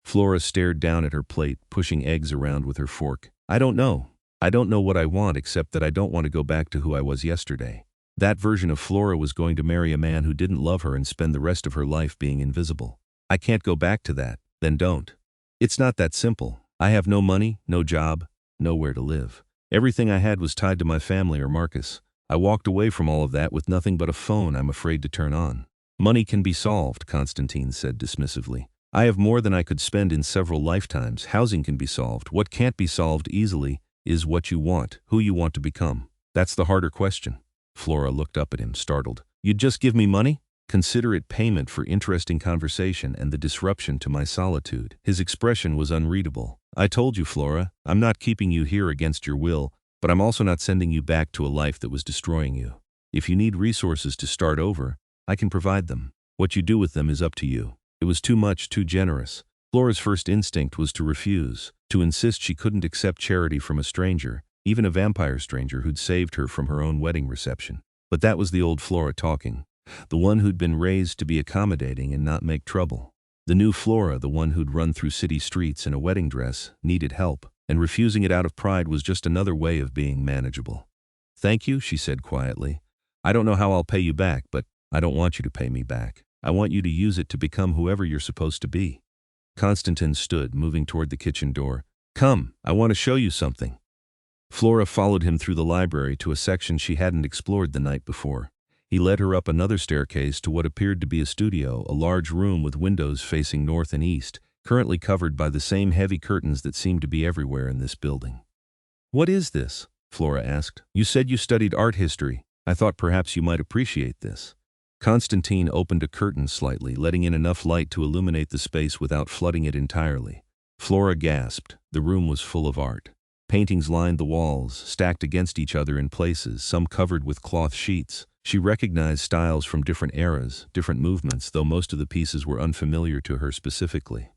Flora stared down at her plate, pushing eggs around with her fork. "I don't know. I don't know what I want, except that I don't want to go back to who I was yesterday." That version of Flora was going to marry a man who didn't love her and spend the rest of her life being invisible. "I can't go back to that." "Then don't." "It's not that simple. I have no money, no job. nowhere to live. Everything I had was tied to my family or Marcus. I walked away from all of that with nothing but a phone I'm afraid to turn on. Money can be solved, Konstantin said dismissively. I have more than I could spend in several lifetimes. Housing can be solved. What can't be solved easily is what you want, who you want to become. That's the harder question. Flora looked up at him, startled. You'd just give me money? Consider it payment for interesting conversation and the disruption to my solitude. His expression was unreadable. I told you, Flora, I'm not keeping you here against your will, but I'm also not sending you back to a life that was destroying you. If you need resources to start over, I can provide them. What you do with them is up to you. It was too much, too generous. Flora's first instinct was to refuse, to insist she couldn't accept charity from a stranger, even a vampire stranger who'd saved her from her own wedding reception. But that was the old Flora talking, the one who'd been raised to be accommodating and not make trouble. The new Flora, the one who'd run through city streets in a wedding dress, needed help, and refusing it out of pride was just another way of being manageable. Thank you, she said quietly. I don't know how I'll pay you back, but I don't want you to pay me back. I want you to use it to become whoever you're supposed to be. Konstantin stood, moving toward the kitchen door. Come, I want to show you something. Flora followed him through the library to a section she hadn't explored the night before. He led her up another staircase to what appeared to be a studio, a large room with windows facing north and east, currently covered by the same heavy curtains that seemed to be everywhere in this building. What is this? Flora asked. You said you studied art history. I thought perhaps you might appreciate this. Konstantin opened a curtain slightly, letting in enough light to illuminate the space without flooding it entirely. Flora gasped. The room was full of art. Paintings lined the walls, stacked against each other in places, some covered with cloth sheets. She recognized styles from different eras, different movements, though most of the pieces were unfamiliar to her specifically.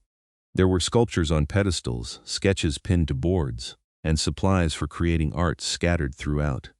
There were sculptures on pedestals, sketches pinned to boards, and supplies for creating art scattered throughout.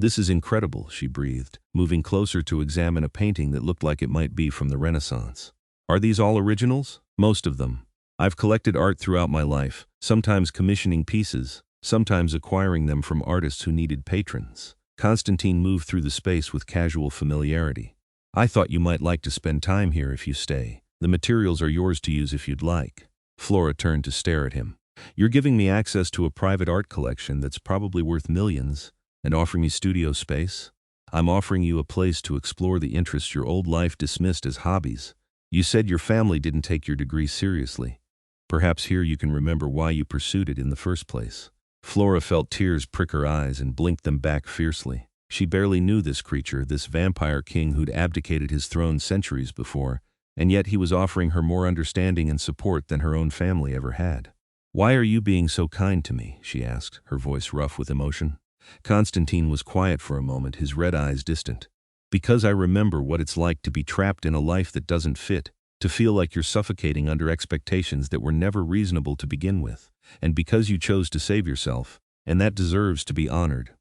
This is incredible, she breathed, moving closer to examine a painting that looked like it might be from the Renaissance. Are these all originals? Most of them. I've collected art throughout my life, sometimes commissioning pieces, sometimes acquiring them from artists who needed patrons. Konstantin moved through the space with casual familiarity. I thought you might like to spend time here if you stay. The materials are yours to use if you'd like. Flora turned to stare at him. You're giving me access to a private art collection that's probably worth millions, and offering me studio space? I'm offering you a place to explore the interests your old life dismissed as hobbies. You said your family didn't take your degree seriously. Perhaps here you can remember why you pursued it in the first place. Flora felt tears prick her eyes and blinked them back fiercely. She barely knew this creature, this vampire king who'd abdicated his throne centuries before, and yet he was offering her more understanding and support than her own family ever had. Why are you being so kind to me? She asked, her voice rough with emotion. Konstantin was quiet for a moment, his red eyes distant. Because I remember what it's like to be trapped in a life that doesn't fit, to feel like you're suffocating under expectations that were never reasonable to begin with, and because you chose to save yourself, and that deserves to be honored.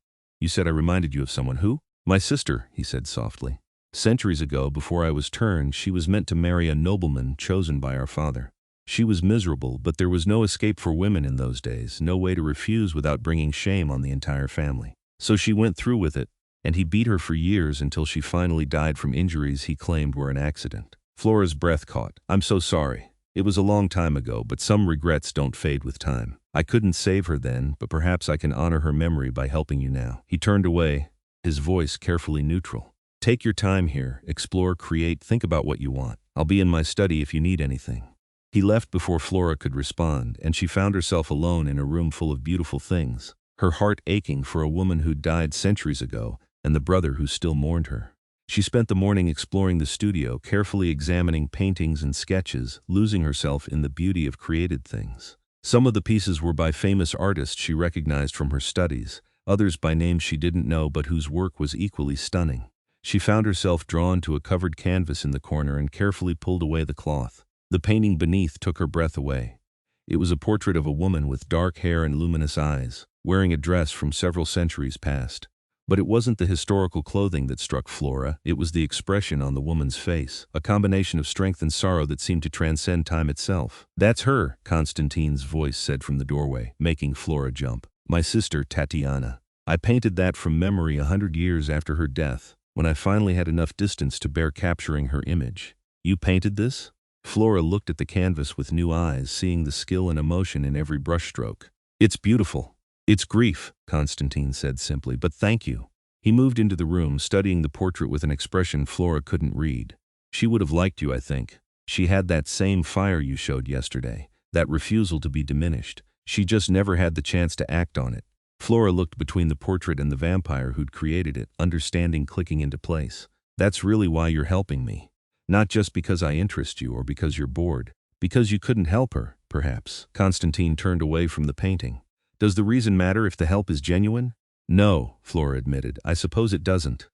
You said I reminded you of someone. Who? My sister, he said softly. Centuries ago, before I was turned, she was meant to marry a nobleman chosen by our father. She was miserable, but there was no escape for women in those days, no way to refuse without bringing shame on the entire family. So she went through with it, and he beat her for years until she finally died from injuries he claimed were an accident. Flora's breath caught. I'm so sorry. It was a long time ago, but some regrets don't fade with time. I couldn't save her then, but perhaps I can honor her memory by helping you now. He turned away, his voice carefully neutral. Take your time here, explore, create, think about what you want. I'll be in my study if you need anything. He left before Flora could respond, and she found herself alone in a room full of beautiful things, her heart aching for a woman who died centuries ago and the brother who still mourned her. She spent the morning exploring the studio, carefully examining paintings and sketches, losing herself in the beauty of created things. Some of the pieces were by famous artists she recognized from her studies, others by names she didn't know but whose work was equally stunning. She found herself drawn to a covered canvas in the corner and carefully pulled away the cloth. The painting beneath took her breath away. It was a portrait of a woman with dark hair and luminous eyes, wearing a dress from several centuries past. But it wasn't the historical clothing that struck Flora, it was the expression on the woman's face, a combination of strength and sorrow that seemed to transcend time itself. That's her, Konstantin's voice said from the doorway, making Flora jump. My sister, Tatiana. I painted that from memory 100 years after her death, when I finally had enough distance to bear capturing her image. You painted this? Flora looked at the canvas with new eyes, seeing the skill and emotion in every brushstroke. It's beautiful. It's grief, Konstantin said simply, but thank you. He moved into the room, studying the portrait with an expression Flora couldn't read. She would have liked you, I think. She had that same fire you showed yesterday, that refusal to be diminished. She just never had the chance to act on it. Flora looked between the portrait and the vampire who'd created it, understanding clicking into place. That's really why you're helping me. Not just because I interest you or because you're bored. Because you couldn't help her, perhaps. Konstantin turned away from the painting. Does the reason matter if the help is genuine? No, Flora admitted. I suppose it doesn't.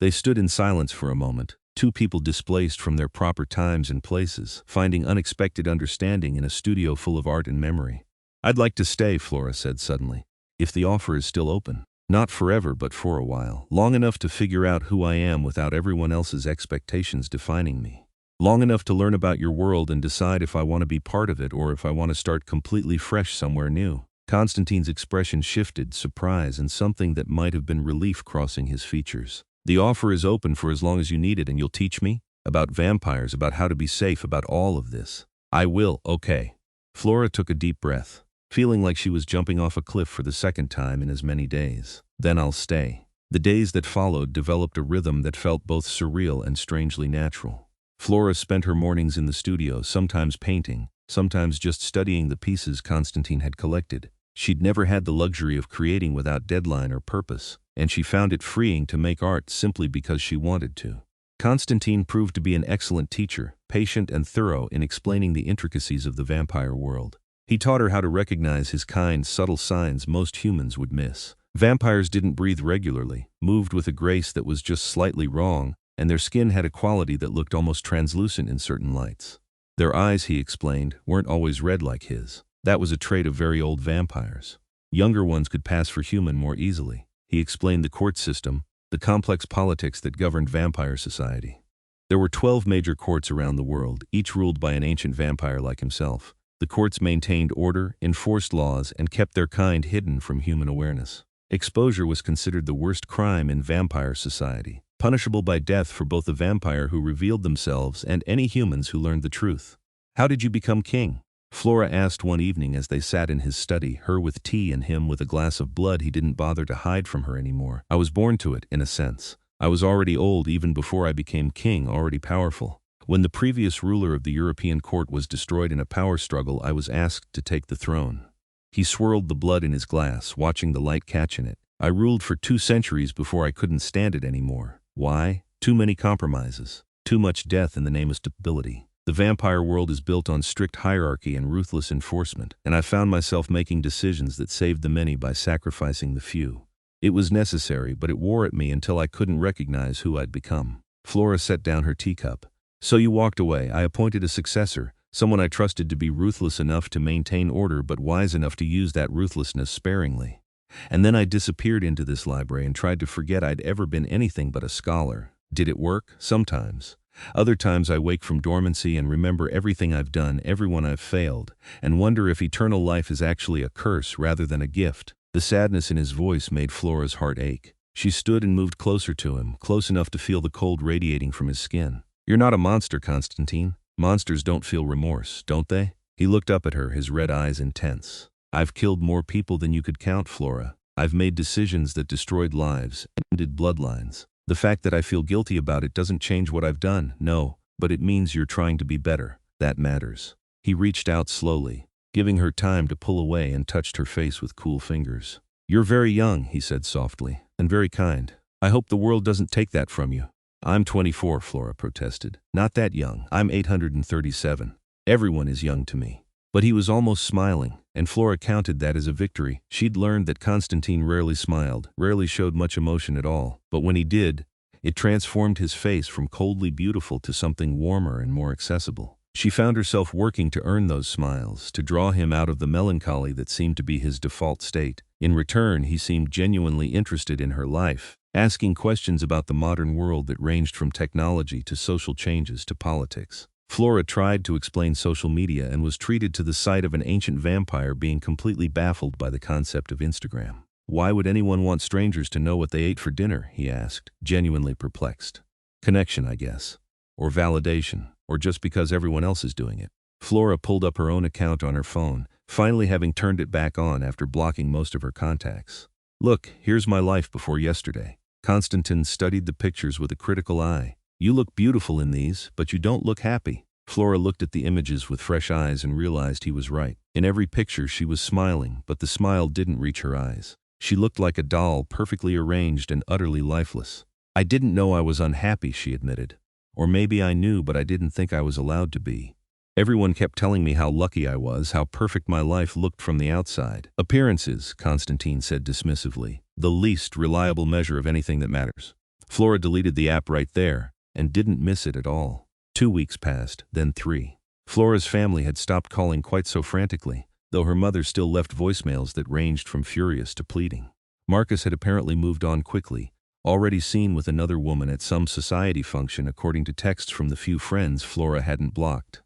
They stood in silence for a moment, two people displaced from their proper times and places, finding unexpected understanding in a studio full of art and memory. I'd like to stay, Flora said suddenly, if the offer is still open. Not forever, but for a while. Long enough to figure out who I am without everyone else's expectations defining me. Long enough to learn about your world and decide if I want to be part of it or if I want to start completely fresh somewhere new. Konstantin's expression shifted, surprise and something that might have been relief crossing his features. The offer is open for as long as you need it, and you'll teach me? About vampires, about how to be safe, about all of this. I will, okay. Flora took a deep breath, feeling like she was jumping off a cliff for the second time in as many days. Then I'll stay. The days that followed developed a rhythm that felt both surreal and strangely natural. Flora spent her mornings in the studio, sometimes painting, sometimes just studying the pieces Konstantin had collected. She'd never had the luxury of creating without deadline or purpose, and she found it freeing to make art simply because she wanted to. Konstantin proved to be an excellent teacher, patient and thorough in explaining the intricacies of the vampire world. He taught her how to recognize his kind, subtle signs most humans would miss. Vampires didn't breathe regularly, moved with a grace that was just slightly wrong, and their skin had a quality that looked almost translucent in certain lights. Their eyes, he explained, weren't always red like his. That was a trait of very old vampires. Younger ones could pass for human more easily. He explained the court system, the complex politics that governed vampire society. There were 12 major courts around the world, each ruled by an ancient vampire like himself. The courts maintained order, enforced laws, and kept their kind hidden from human awareness. Exposure was considered the worst crime in vampire society, punishable by death for both the vampire who revealed themselves and any humans who learned the truth. How did you become king? Flora asked one evening as they sat in his study, her with tea and him with a glass of blood he didn't bother to hide from her anymore. I was born to it, in a sense. I was already old even before I became king, already powerful. When the previous ruler of the European court was destroyed in a power struggle, I was asked to take the throne. He swirled the blood in his glass, watching the light catch in it. I ruled for 2 centuries before I couldn't stand it anymore. Why? Too many compromises. Too much death in the name of stability. The vampire world is built on strict hierarchy and ruthless enforcement, and I found myself making decisions that saved the many by sacrificing the few. It was necessary, but it wore at me until I couldn't recognize who I'd become. Flora set down her teacup. So you walked away. I appointed a successor, someone I trusted to be ruthless enough to maintain order but wise enough to use that ruthlessness sparingly. And then I disappeared into this library and tried to forget I'd ever been anything but a scholar. Did it work? Sometimes. Other times I wake from dormancy and remember everything I've done, everyone I've failed, and wonder if eternal life is actually a curse rather than a gift. The sadness in his voice made Flora's heart ache. She stood and moved closer to him, close enough to feel the cold radiating from his skin. You're not a monster, Konstantin. Monsters don't feel remorse, don't they? He looked up at her, his red eyes intense. I've killed more people than you could count, Flora. I've made decisions that destroyed lives, ended bloodlines. The fact that I feel guilty about it doesn't change what I've done, no, but it means you're trying to be better. That matters. He reached out slowly, giving her time to pull away, and touched her face with cool fingers. You're very young, he said softly, and very kind. I hope the world doesn't take that from you. I'm 24, Flora protested. Not that young. I'm 837. Everyone is young to me. But he was almost smiling, and Flora counted that as a victory. She'd learned that Konstantin rarely smiled, rarely showed much emotion at all. But when he did, it transformed his face from coldly beautiful to something warmer and more accessible. She found herself working to earn those smiles, to draw him out of the melancholy that seemed to be his default state. In return, he seemed genuinely interested in her life, asking questions about the modern world that ranged from technology to social changes to politics. Flora tried to explain social media and was treated to the sight of an ancient vampire, being completely baffled by the concept of Instagram. Why would anyone want strangers to know what they ate for dinner, he asked, genuinely perplexed. Connection, I guess. Or validation. Or just because everyone else is doing it. Flora pulled up her own account on her phone, finally having turned it back on after blocking most of her contacts. "Look, here's my life before yesterday." Konstantin studied the pictures with a critical eye. "You look beautiful in these, but you don't look happy." Flora looked at the images with fresh eyes and realized he was right. In every picture she was smiling, but the smile didn't reach her eyes. She looked like a doll, perfectly arranged and utterly lifeless. "I didn't know I was unhappy," she admitted. "Or maybe I knew, but I didn't think I was allowed to be. Everyone kept telling me how lucky I was, how perfect my life looked from the outside." "Appearances," Konstantin said dismissively. "The least reliable measure of anything that matters." Flora deleted the app right there, and didn't miss it at all. 2 weeks passed, then 3. Flora's family had stopped calling quite so frantically, though her mother still left voicemails that ranged from furious to pleading. Marcus had apparently moved on quickly, already seen with another woman at some society function according to texts from the few friends Flora hadn't blocked.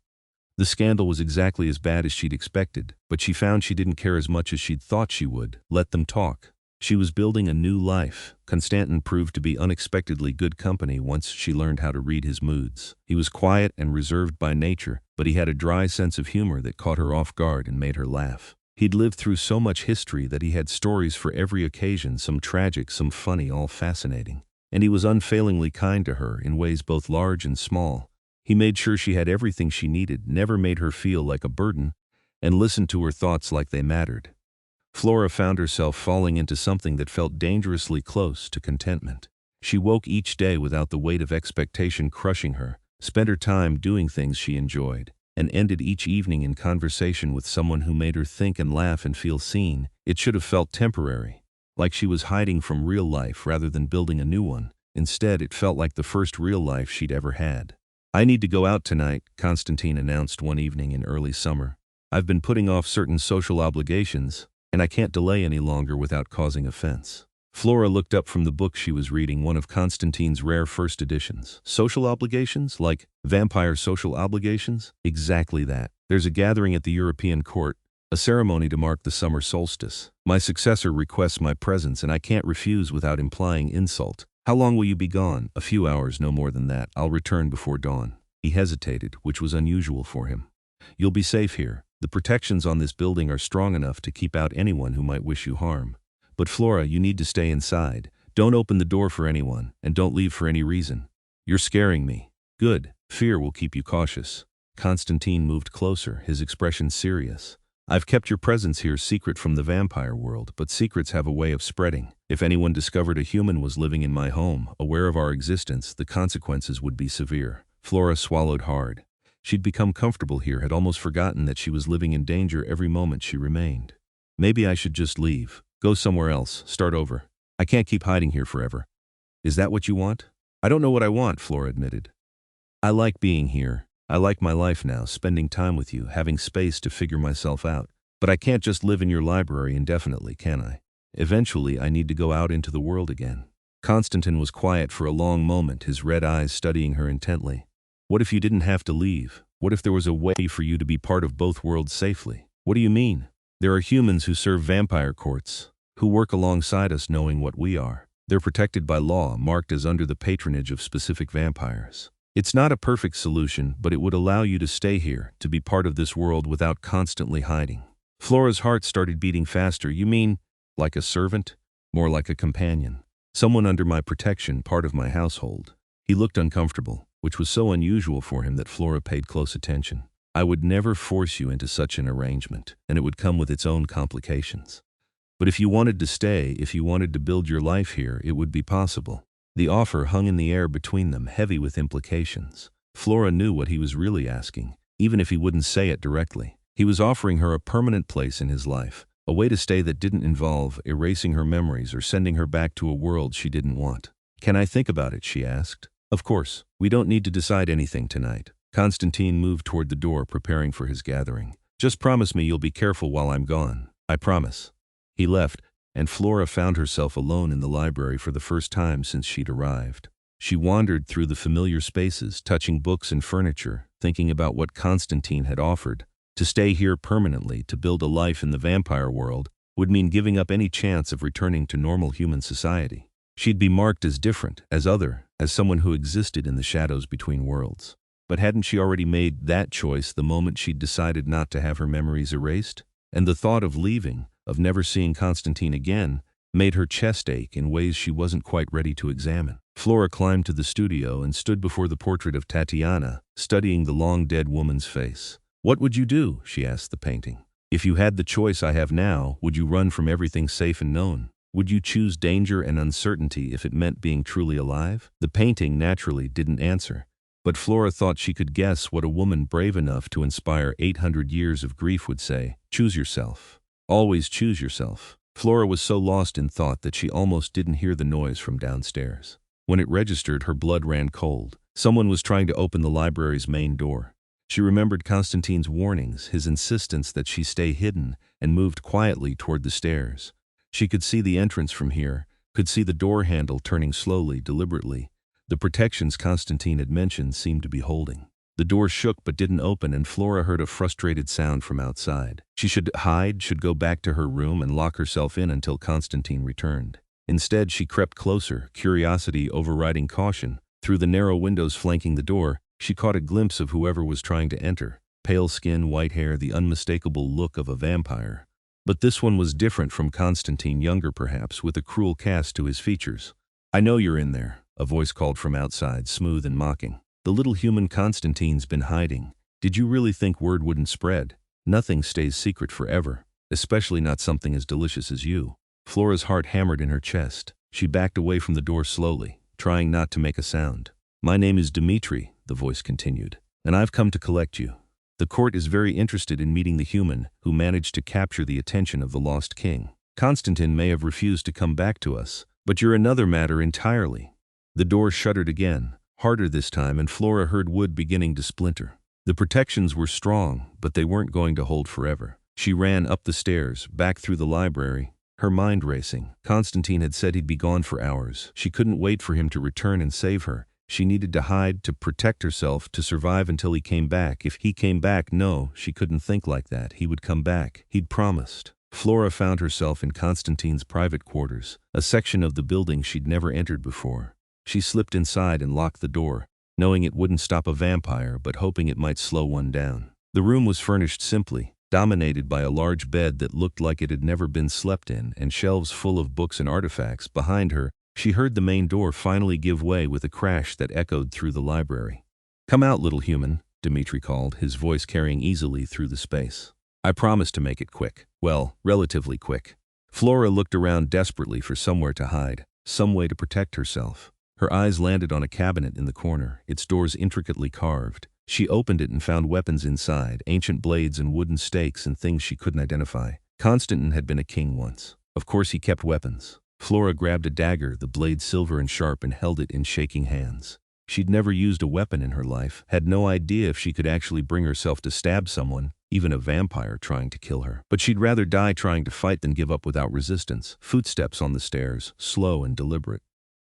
The scandal was exactly as bad as she'd expected, but she found she didn't care as much as she'd thought she would. Let them talk. She was building a new life. Konstantin proved to be unexpectedly good company once she learned how to read his moods. He was quiet and reserved by nature, but he had a dry sense of humor that caught her off guard and made her laugh. He'd lived through so much history that he had stories for every occasion, some tragic, some funny, all fascinating. And he was unfailingly kind to her in ways both large and small. He made sure she had everything she needed, never made her feel like a burden, and listened to her thoughts like they mattered. Flora found herself falling into something that felt dangerously close to contentment. She woke each day without the weight of expectation crushing her, spent her time doing things she enjoyed, and ended each evening in conversation with someone who made her think and laugh and feel seen. It should have felt temporary, like she was hiding from real life rather than building a new one. Instead, it felt like the first real life she'd ever had. "I need to go out tonight," Konstantin announced one evening in early summer. "I've been putting off certain social obligations, and I can't delay any longer without causing offense." Flora looked up from the book she was reading, one of Konstantin's rare first editions. "Social obligations? Like vampire social obligations?" "Exactly that. There's a gathering at the European court, a ceremony to mark the summer solstice. My successor requests my presence, and I can't refuse without implying insult. How long will you be gone?" "A few hours, no more than that. I'll return before dawn." He hesitated, which was unusual for him. "You'll be safe here. The protections on this building are strong enough to keep out anyone who might wish you harm. But Flora, you need to stay inside. Don't open the door for anyone, and don't leave for any reason. You're scaring me." "Good. Fear will keep you cautious." Konstantin moved closer, his expression serious. "I've kept your presence here secret from the vampire world, but secrets have a way of spreading. If anyone discovered a human was living in my home, aware of our existence, the consequences would be severe." Flora swallowed hard. She'd become comfortable here, had almost forgotten that she was living in danger every moment she remained. "Maybe I should just leave. Go somewhere else, start over. I can't keep hiding here forever." "Is that what you want?" "I don't know what I want," Flora admitted. "I like being here. I like my life now, spending time with you, having space to figure myself out. But I can't just live in your library indefinitely, can I? Eventually, I need to go out into the world again." Konstantin was quiet for a long moment, his red eyes studying her intently. "What if you didn't have to leave? What if there was a way for you to be part of both worlds safely?" "What do you mean?" "There are humans who serve vampire courts, who work alongside us knowing what we are. They're protected by law, marked as under the patronage of specific vampires. It's not a perfect solution, but it would allow you to stay here, to be part of this world without constantly hiding." Flora's heart started beating faster. "You mean, like a servant?" "More like a companion. Someone under my protection, part of my household." He looked uncomfortable, which was so unusual for him that Flora paid close attention. "I would never force you into such an arrangement, and it would come with its own complications. But if you wanted to stay, if you wanted to build your life here, it would be possible." The offer hung in the air between them, heavy with implications. Flora knew what he was really asking, even if he wouldn't say it directly. He was offering her a permanent place in his life, a way to stay that didn't involve erasing her memories or sending her back to a world she didn't want. "Can I think about it?" she asked. "Of course. We don't need to decide anything tonight." Konstantin moved toward the door, preparing for his gathering. "Just promise me you'll be careful while I'm gone." "I promise." He left, and Flora found herself alone in the library for the first time since she'd arrived. She wandered through the familiar spaces, touching books and furniture, thinking about what Konstantin had offered. To stay here permanently, to build a life in the vampire world, would mean giving up any chance of returning to normal human society. She'd be marked as different, as other, as someone who existed in the shadows between worlds. But hadn't she already made that choice the moment she'd decided not to have her memories erased? and the thought of leaving, of never seeing Konstantin again, made her chest ache in ways she wasn't quite ready to examine. Flora climbed to the studio and stood before the portrait of Tatiana, studying the long-dead woman's face. "What would you do?" she asked the painting. "If you had the choice I have now, would you run from everything safe and known? Would you choose danger and uncertainty if it meant being truly alive?" The painting naturally didn't answer, but Flora thought she could guess what a woman brave enough to inspire 800 years of grief would say. "Choose yourself. Always choose yourself." Flora was so lost in thought that she almost didn't hear the noise from downstairs. When it registered, her blood ran cold. Someone was trying to open the library's main door. She remembered Konstantin's warnings, his insistence that she stay hidden, and moved quietly toward the stairs. She could see the entrance from here, could see the door handle turning slowly, deliberately. The protections Konstantin had mentioned seemed to be holding. The door shook but didn't open, and Flora heard a frustrated sound from outside. She should hide, should go back to her room and lock herself in until Konstantin returned. Instead, she crept closer, curiosity overriding caution. Through the narrow windows flanking the door, she caught a glimpse of whoever was trying to enter. Pale skin, white hair, the unmistakable look of a vampire. But this one was different from Konstantin, younger perhaps, with a cruel cast to his features. "I know you're in there," a voice called from outside, smooth and mocking. "The little human Konstantin's been hiding. Did you really think word wouldn't spread? Nothing stays secret forever, especially not something as delicious as you." Flora's heart hammered in her chest. She backed away from the door slowly, trying not to make a sound. "My name is Dmitri," the voice continued, "and I've come to collect you. The court is very interested in meeting the human who managed to capture the attention of the lost king. Konstantin may have refused to come back to us, but you're another matter entirely." The door shuddered again, harder this time, and Flora heard wood beginning to splinter. The protections were strong, but they weren't going to hold forever. She ran up the stairs, back through the library, her mind racing. Konstantin had said he'd be gone for hours. She couldn't wait for him to return and save her. She needed to hide, to protect herself, to survive until he came back. If he came back, no, she couldn't think like that. He would come back. He'd promised. Flora found herself in Konstantin's private quarters, a section of the building she'd never entered before. She slipped inside and locked the door, knowing it wouldn't stop a vampire, but hoping it might slow one down. The room was furnished simply, dominated by a large bed that looked like it had never been slept in, and shelves full of books and artifacts. Behind her, she heard the main door finally give way with a crash that echoed through the library. "Come out, little human," Dmitri called, his voice carrying easily through the space. "I promise to make it quick. Well, relatively quick." Flora looked around desperately for somewhere to hide, some way to protect herself. Her eyes landed on a cabinet in the corner, its doors intricately carved. She opened it and found weapons inside, ancient blades and wooden stakes and things she couldn't identify. Konstantin had been a king once. Of course he kept weapons. Flora grabbed a dagger, the blade silver and sharp, and held it in shaking hands. She'd never used a weapon in her life, had no idea if she could actually bring herself to stab someone, even a vampire trying to kill her. But she'd rather die trying to fight than give up without resistance. Footsteps on the stairs, slow and deliberate.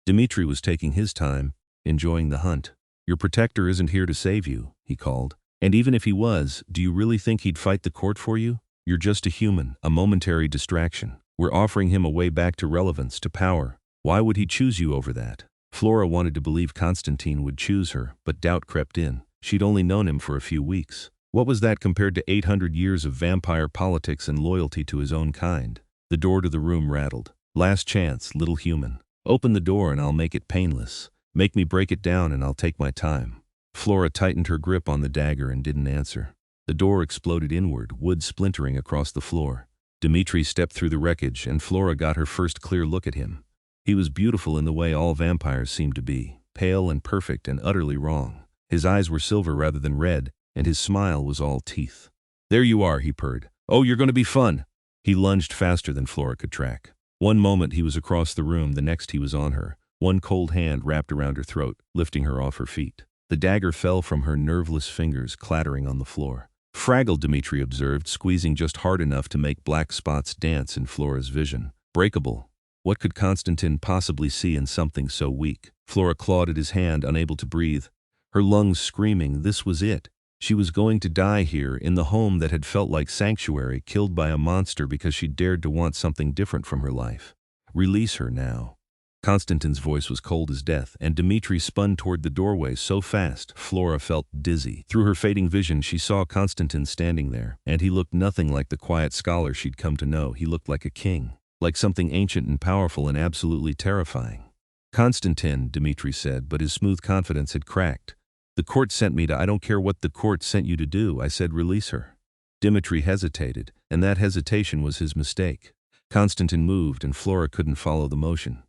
Dmitri was taking his time, enjoying the hunt. "Your protector isn't here to save you," he called. "And even if he was, do you really think he'd fight the court for you? You're just a human, a momentary distraction. We're offering him a way back to relevance, to power. Why would he choose you over that?" Flora wanted to believe Konstantin would choose her, but doubt crept in. She'd only known him for a few weeks. What was that compared to 800 years of vampire politics and loyalty to his own kind? The door to the room rattled. "Last chance, little human. Open the door and I'll make it painless. Make me break it down and I'll take my time." Flora tightened her grip on the dagger and didn't answer. The door exploded inward, wood splintering across the floor. Dmitri stepped through the wreckage, and Flora got her first clear look at him. He was beautiful in the way all vampires seemed to be, pale and perfect and utterly wrong. His eyes were silver rather than red, and his smile was all teeth. "There you are," he purred. "Oh, you're going to be fun." He lunged faster than Flora could track. One moment he was across the room, the next he was on her. One cold hand wrapped around her throat, lifting her off her feet. The dagger fell from her nerveless fingers, clattering on the floor. "Fragile," Dmitri observed, squeezing just hard enough to make black spots dance in Flora's vision. "Breakable." What could Konstantin possibly see in something so weak? Flora clawed at his hand, unable to breathe. Her lungs screaming, this was it. She was going to die here, in the home that had felt like sanctuary, killed by a monster because she dared to want something different from her life. Release her now. Konstantin's voice was cold as death, and Dmitri spun toward the doorway so fast, Flora felt dizzy. Through her fading vision, she saw Konstantin standing there, and he looked nothing like the quiet scholar she'd come to know. He looked like a king, like something ancient and powerful and absolutely terrifying. "Konstantin," Dmitri said, but his smooth confidence had cracked. "The court sent me to— I don't care what the court sent you to do. I said release her." Dmitri hesitated, and that hesitation was his mistake. Konstantin moved, and Flora couldn't follow the motion.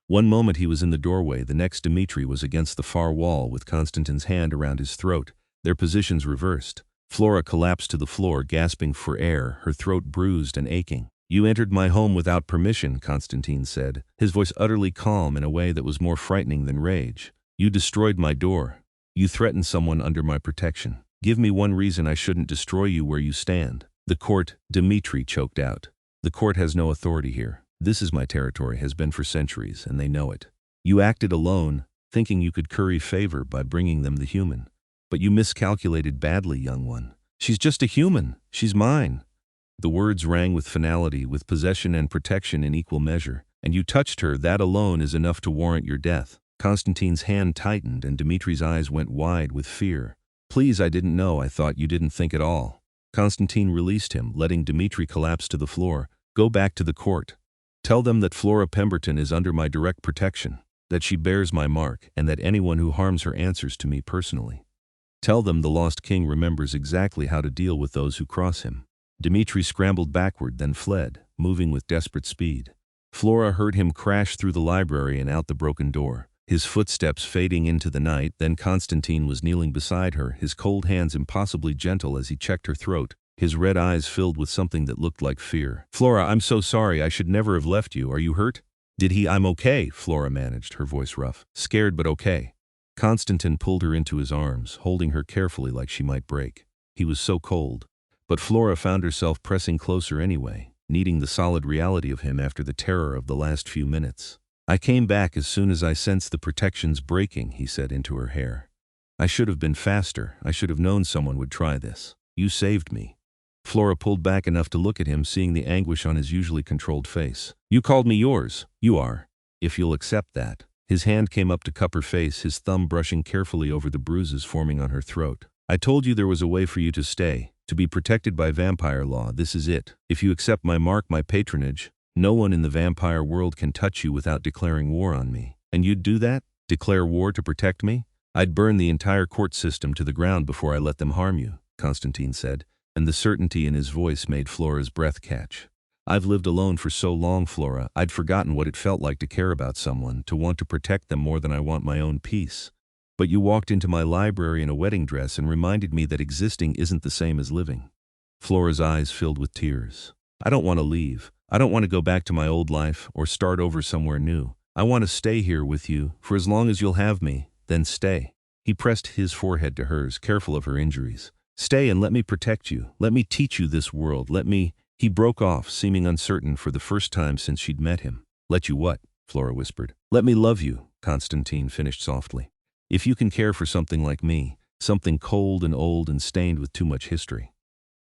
One moment he was in the doorway, the next Dmitri was against the far wall with Konstantin's hand around his throat, their positions reversed. Flora collapsed to the floor, gasping for air, her throat bruised and aching. "You entered my home without permission," Konstantin said, his voice utterly calm in a way that was more frightening than rage. "You destroyed my door. You threatened someone under my protection. Give me one reason I shouldn't destroy you where you stand." "The court," Dmitri choked out. "The court has no authority here. This is my territory, has been for centuries, and they know it. You acted alone, thinking you could curry favor by bringing them the human. But you miscalculated badly, young one. She's just a human. She's mine." The words rang with finality, with possession and protection in equal measure. "And you touched her. That alone is enough to warrant your death." Konstantin's hand tightened, and Dmitri's eyes went wide with fear. "Please, I didn't know. I thought you didn't think at all." Konstantin released him, letting Dmitri collapse to the floor. "Go back to the court. Tell them that Flora Pemberton is under my direct protection, that she bears my mark, and that anyone who harms her answers to me personally. Tell them the lost king remembers exactly how to deal with those who cross him." Dmitri scrambled backward, then fled, moving with desperate speed. Flora heard him crash through the library and out the broken door, his footsteps fading into the night. Then Konstantin was kneeling beside her, his cold hands impossibly gentle as he checked her throat, his red eyes filled with something that looked like fear. "Flora, I'm so sorry. I should never have left you. Are you hurt?" "Did he— I'm okay," Flora managed, her voice rough. "Scared, but okay." Konstantin pulled her into his arms, holding her carefully like she might break. He was so cold. But Flora found herself pressing closer anyway, needing the solid reality of him after the terror of the last few minutes. "I came back as soon as I sensed the protections breaking," he said into her hair. "I should have been faster. I should have known someone would try this. You saved me." Flora pulled back enough to look at him, seeing the anguish on his usually controlled face. "You called me yours. You are. If you'll accept that." His hand came up to cup her face, his thumb brushing carefully over the bruises forming on her throat. "I told you there was a way for you to stay, to be protected by vampire law. This is it. If you accept my mark, my patronage, no one in the vampire world can touch you without declaring war on me. And you'd do that? Declare war to protect me? I'd burn the entire court system to the ground before I let them harm you," Konstantin said, and the certainty in his voice made Flora's breath catch. "I've lived alone for so long, Flora. I'd forgotten what it felt like to care about someone, to want to protect them more than I want my own peace. But you walked into my library in a wedding dress and reminded me that existing isn't the same as living." Flora's eyes filled with tears. "I don't want to leave. I don't want to go back to my old life or start over somewhere new. I want to stay here with you for as long as you'll have me. Then stay." He pressed his forehead to hers, careful of her injuries. "Stay and let me protect you. Let me teach you this world. Let me—" He broke off, seeming uncertain for the first time since she'd met him. "Let you what?" Flora whispered. "Let me love you," Konstantin finished softly. "If you can care for something like me, something cold and old and stained with too much history."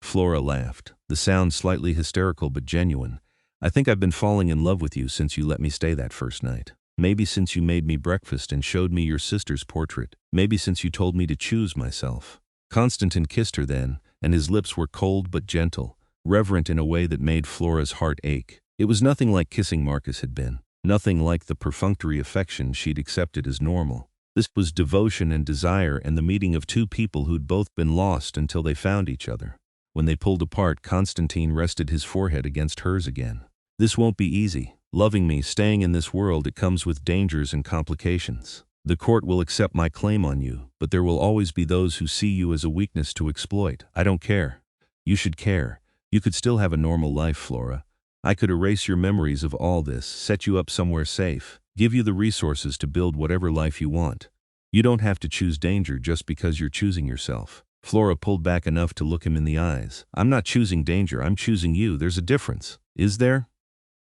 Flora laughed, the sound slightly hysterical but genuine. "I think I've been falling in love with you since you let me stay that first night. Maybe since you made me breakfast and showed me your sister's portrait. Maybe since you told me to choose myself." Konstantin kissed her then, and his lips were cold but gentle, reverent in a way that made Flora's heart ache. It was nothing like kissing Marcus had been, nothing like the perfunctory affection she'd accepted as normal. This was devotion and desire, and the meeting of two people who'd both been lost until they found each other. When they pulled apart, Konstantin rested his forehead against hers again. "This won't be easy. Loving me, staying in this world, it comes with dangers and complications. The court will accept my claim on you, but there will always be those who see you as a weakness to exploit. I don't care. You should care. You could still have a normal life, Flora. I could erase your memories of all this, set you up somewhere safe, give you the resources to build whatever life you want. You don't have to choose danger just because you're choosing yourself." Flora pulled back enough to look him in the eyes. "I'm not choosing danger, I'm choosing you. There's a difference. Is there?"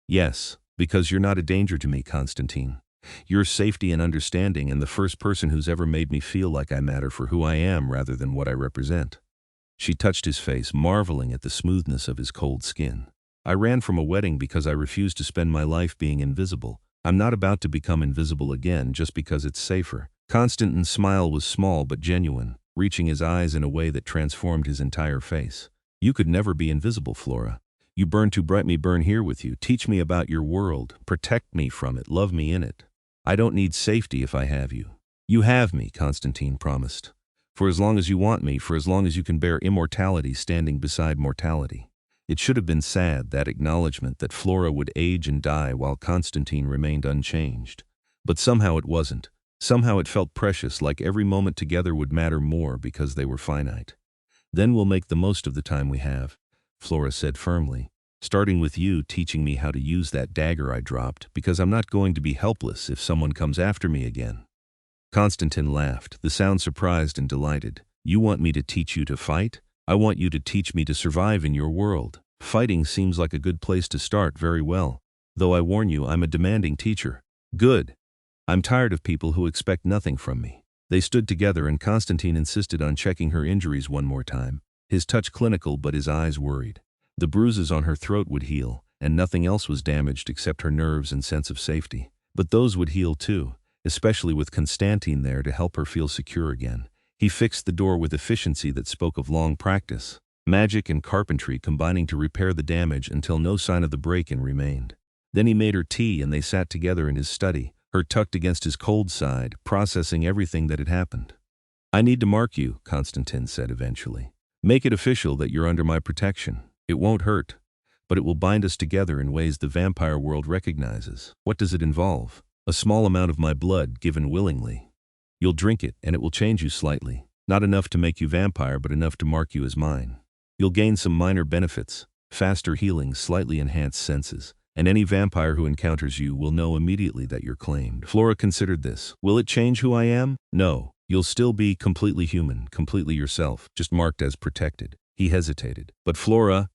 "Yes, because you're not a danger to me, Konstantin. You're safety and understanding, and the first person who's ever made me feel like I matter for who I am rather than what I represent." She touched his face, marveling at the smoothness of his cold skin. "I ran from a wedding because I refused to spend my life being invisible. I'm not about to become invisible again just because it's safer. Konstantin's smile was small but genuine, reaching his eyes in a way that transformed his entire face. You could never be invisible, Flora. You burn too bright, me burn here with you. Teach me about your world. Protect me from it. Love me in it. I don't need safety if I have you. You have me, Konstantin promised. For as long as you want me, for as long as you can bear immortality standing beside mortality. It should have been sad, that acknowledgement that Flora would age and die while Konstantin remained unchanged. But somehow it wasn't. Somehow it felt precious, like every moment together would matter more because they were finite. Then we'll make the most of the time we have, Flora said firmly, starting with you teaching me how to use that dagger I dropped, because I'm not going to be helpless if someone comes after me again. Konstantin laughed, the sound surprised and delighted. You want me to teach you to fight? I want you to teach me to survive in your world. Fighting seems like a good place to start. Very well. Though I warn you, I'm a demanding teacher. Good. I'm tired of people who expect nothing from me. They stood together and Konstantin insisted on checking her injuries one more time. His touch clinical but his eyes worried. The bruises on her throat would heal, and nothing else was damaged except her nerves and sense of safety. But those would heal too, especially with Konstantin there to help her feel secure again. He fixed the door with efficiency that spoke of long practice, magic and carpentry combining to repair the damage until no sign of the break-in remained. Then he made her tea and they sat together in his study, her tucked against his cold side, processing everything that had happened. I need to mark you, Konstantin said eventually. Make it official that you're under my protection. It won't hurt, but it will bind us together in ways the vampire world recognizes. What does it involve? A small amount of my blood given willingly. You'll drink it and it will change you slightly. Not enough to make you vampire, but enough to mark you as mine. You'll gain some minor benefits, faster healing, slightly enhanced senses, and any vampire who encounters you will know immediately that you're claimed. Flora considered this. Will it change who I am? No. You'll still be completely human, completely yourself, just marked as protected. He hesitated. But Flora,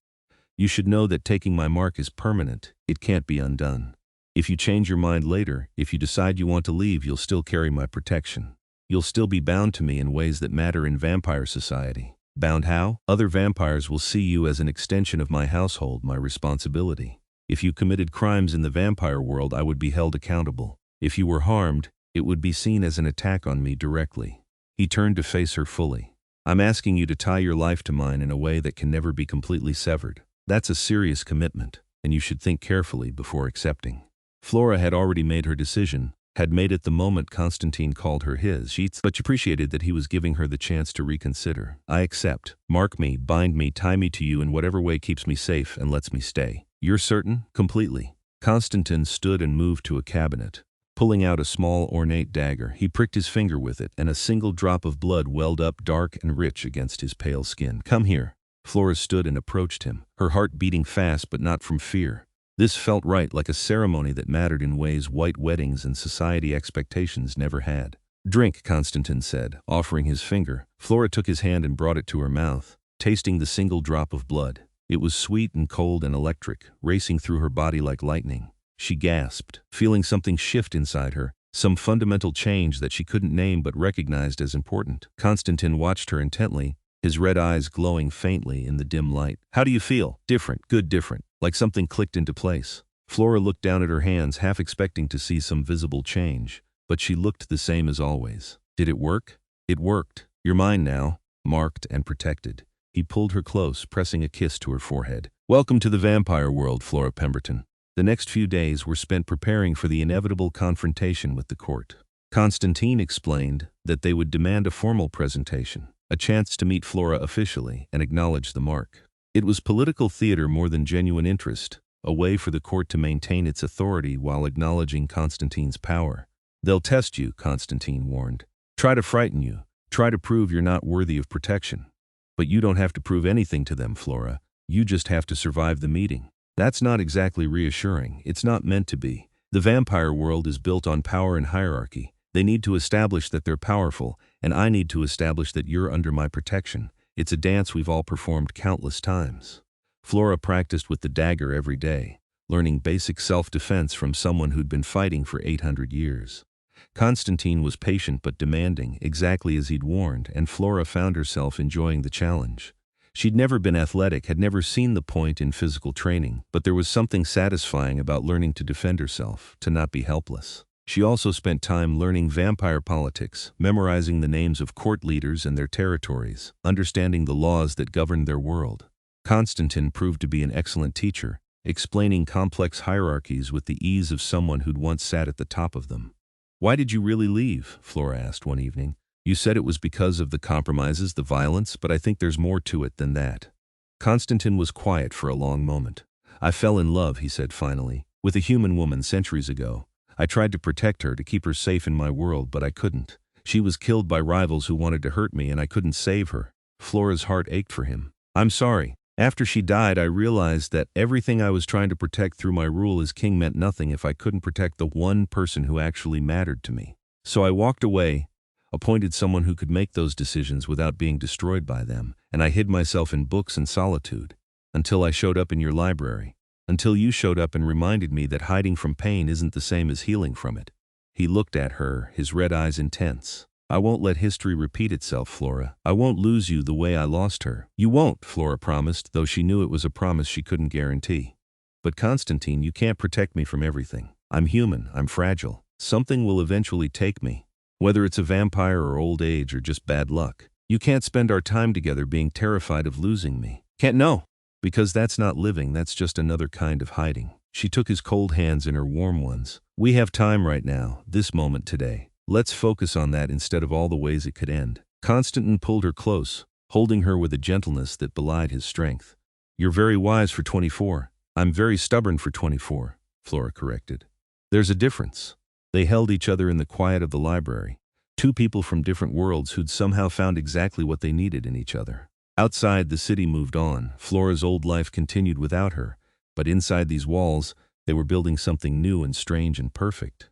you should know that taking my mark is permanent. It can't be undone. If you change your mind later, if you decide you want to leave, you'll still carry my protection. You'll still be bound to me in ways that matter in vampire society. Bound how? Other vampires will see you as an extension of my household, my responsibility. If you committed crimes in the vampire world, I would be held accountable. If you were harmed, it would be seen as an attack on me directly. He turned to face her fully. I'm asking you to tie your life to mine in a way that can never be completely severed. That's a serious commitment, and you should think carefully before accepting. Flora had already made her decision, had made it the moment Konstantin called her his, but she appreciated that he was giving her the chance to reconsider. I accept. Mark me, bind me, tie me to you in whatever way keeps me safe and lets me stay. You're certain? Completely. Konstantin stood and moved to a cabinet. Pulling out a small ornate dagger, he pricked his finger with it, and a single drop of blood welled up dark and rich against his pale skin. Come here. Flora stood and approached him, her heart beating fast but not from fear. This felt right, like a ceremony that mattered in ways white weddings and society expectations never had. Drink, Konstantin said, offering his finger. Flora took his hand and brought it to her mouth, tasting the single drop of blood. It was sweet and cold and electric, racing through her body like lightning. She gasped, feeling something shift inside her, some fundamental change that she couldn't name but recognized as important. Konstantin watched her intently, his red eyes glowing faintly in the dim light. How do you feel? Different, good different. Like something clicked into place. Flora looked down at her hands, half expecting to see some visible change, but she looked the same as always. Did it work? It worked. You're mine now, marked and protected. He pulled her close, pressing a kiss to her forehead. Welcome to the vampire world, Flora Pemberton. The next few days were spent preparing for the inevitable confrontation with the court. Konstantin explained that they would demand a formal presentation, a chance to meet Flora officially and acknowledge the mark. It was political theater more than genuine interest, a way for the court to maintain its authority while acknowledging Konstantin's power. They'll test you, Konstantin warned. Try to frighten you. Try to prove you're not worthy of protection. But you don't have to prove anything to them, Flora. You just have to survive the meeting. That's not exactly reassuring. It's not meant to be. The vampire world is built on power and hierarchy. They need to establish that they're powerful, and I need to establish that you're under my protection. It's a dance we've all performed countless times. Flora practiced with the dagger every day, learning basic self-defense from someone who'd been fighting for 800 years. Konstantin was patient but demanding, exactly as he'd warned, and Flora found herself enjoying the challenge. She'd never been athletic, had never seen the point in physical training, but there was something satisfying about learning to defend herself, to not be helpless. She also spent time learning vampire politics, memorizing the names of court leaders and their territories, understanding the laws that governed their world. Konstantin proved to be an excellent teacher, explaining complex hierarchies with the ease of someone who'd once sat at the top of them. "Why did you really leave?" Flora asked one evening. "You said it was because of the compromises, the violence, but I think there's more to it than that." Konstantin was quiet for a long moment. "I fell in love," he said finally, "with a human woman centuries ago. I tried to protect her, to keep her safe in my world, but I couldn't. She was killed by rivals who wanted to hurt me, and I couldn't save her." Flora's heart ached for him. "I'm sorry. After she died, I realized that everything I was trying to protect through my rule as king meant nothing if I couldn't protect the one person who actually mattered to me. So I walked away, appointed someone who could make those decisions without being destroyed by them, and I hid myself in books and solitude, until I showed up in your library. Until you showed up and reminded me that hiding from pain isn't the same as healing from it." He looked at her, his red eyes intense. "I won't let history repeat itself, Flora. I won't lose you the way I lost her." "You won't," Flora promised, though she knew it was a promise she couldn't guarantee. "But Konstantin, you can't protect me from everything. I'm human, I'm fragile. Something will eventually take me. Whether it's a vampire or old age or just bad luck. You can't spend our time together being terrified of losing me." "Can't, no." "Because that's not living, that's just another kind of hiding." She took his cold hands in her warm ones. "We have time right now, this moment today. Let's focus on that instead of all the ways it could end." Konstantin pulled her close, holding her with a gentleness that belied his strength. "You're very wise for 24. I'm very stubborn for 24, Flora corrected. "There's a difference." They held each other in the quiet of the library, two people from different worlds who'd somehow found exactly what they needed in each other. Outside, the city moved on. Flora's old life continued without her, but inside these walls, they were building something new and strange and perfect.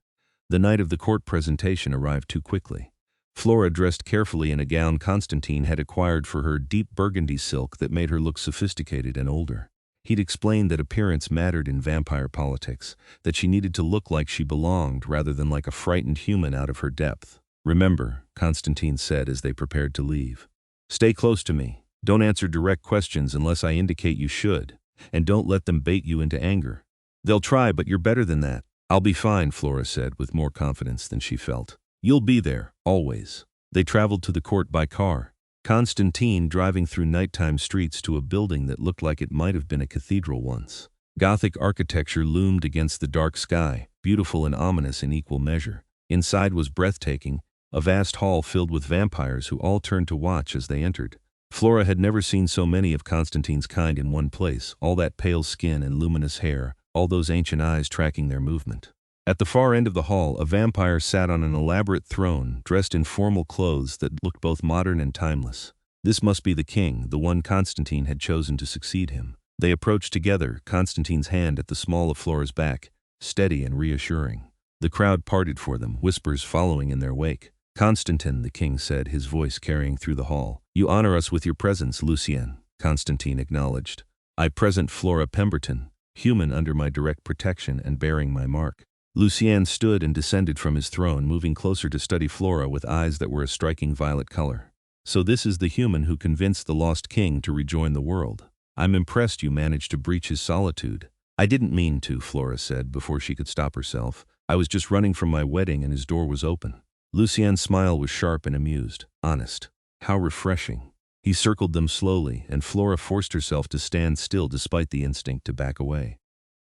The night of the court presentation arrived too quickly. Flora, dressed carefully in a gown Konstantin had acquired for her, deep burgundy silk that made her look sophisticated and older. He'd explained that appearance mattered in vampire politics, that she needed to look like she belonged rather than like a frightened human out of her depth. "Remember," Konstantin said as they prepared to leave, "stay close to me. Don't answer direct questions unless I indicate you should, and don't let them bait you into anger. They'll try, but you're better than that." "I'll be fine," Flora said with more confidence than she felt. "You'll be there, always." They traveled to the court by car, Konstantin driving through nighttime streets to a building that looked like it might have been a cathedral once. Gothic architecture loomed against the dark sky, beautiful and ominous in equal measure. Inside was breathtaking, a vast hall filled with vampires who all turned to watch as they entered. Flora had never seen so many of Konstantin's kind in one place, all that pale skin and luminous hair, all those ancient eyes tracking their movement. At the far end of the hall, a vampire sat on an elaborate throne, dressed in formal clothes that looked both modern and timeless. This must be the king, the one Konstantin had chosen to succeed him. They approached together, Konstantin's hand at the small of Flora's back, steady and reassuring. The crowd parted for them, whispers following in their wake. "Konstantin," the king said, his voice carrying through the hall. "You honor us with your presence, Lucien," Konstantin acknowledged. "I present Flora Pemberton, human under my direct protection and bearing my mark." Lucien stood and descended from his throne, moving closer to study Flora with eyes that were a striking violet color. "So this is the human who convinced the lost king to rejoin the world. I'm impressed you managed to breach his solitude." "I didn't mean to," Flora said before she could stop herself. "I was just running from my wedding and his door was open." Lucien's smile was sharp and amused. "Honest. How refreshing." He circled them slowly, and Flora forced herself to stand still despite the instinct to back away.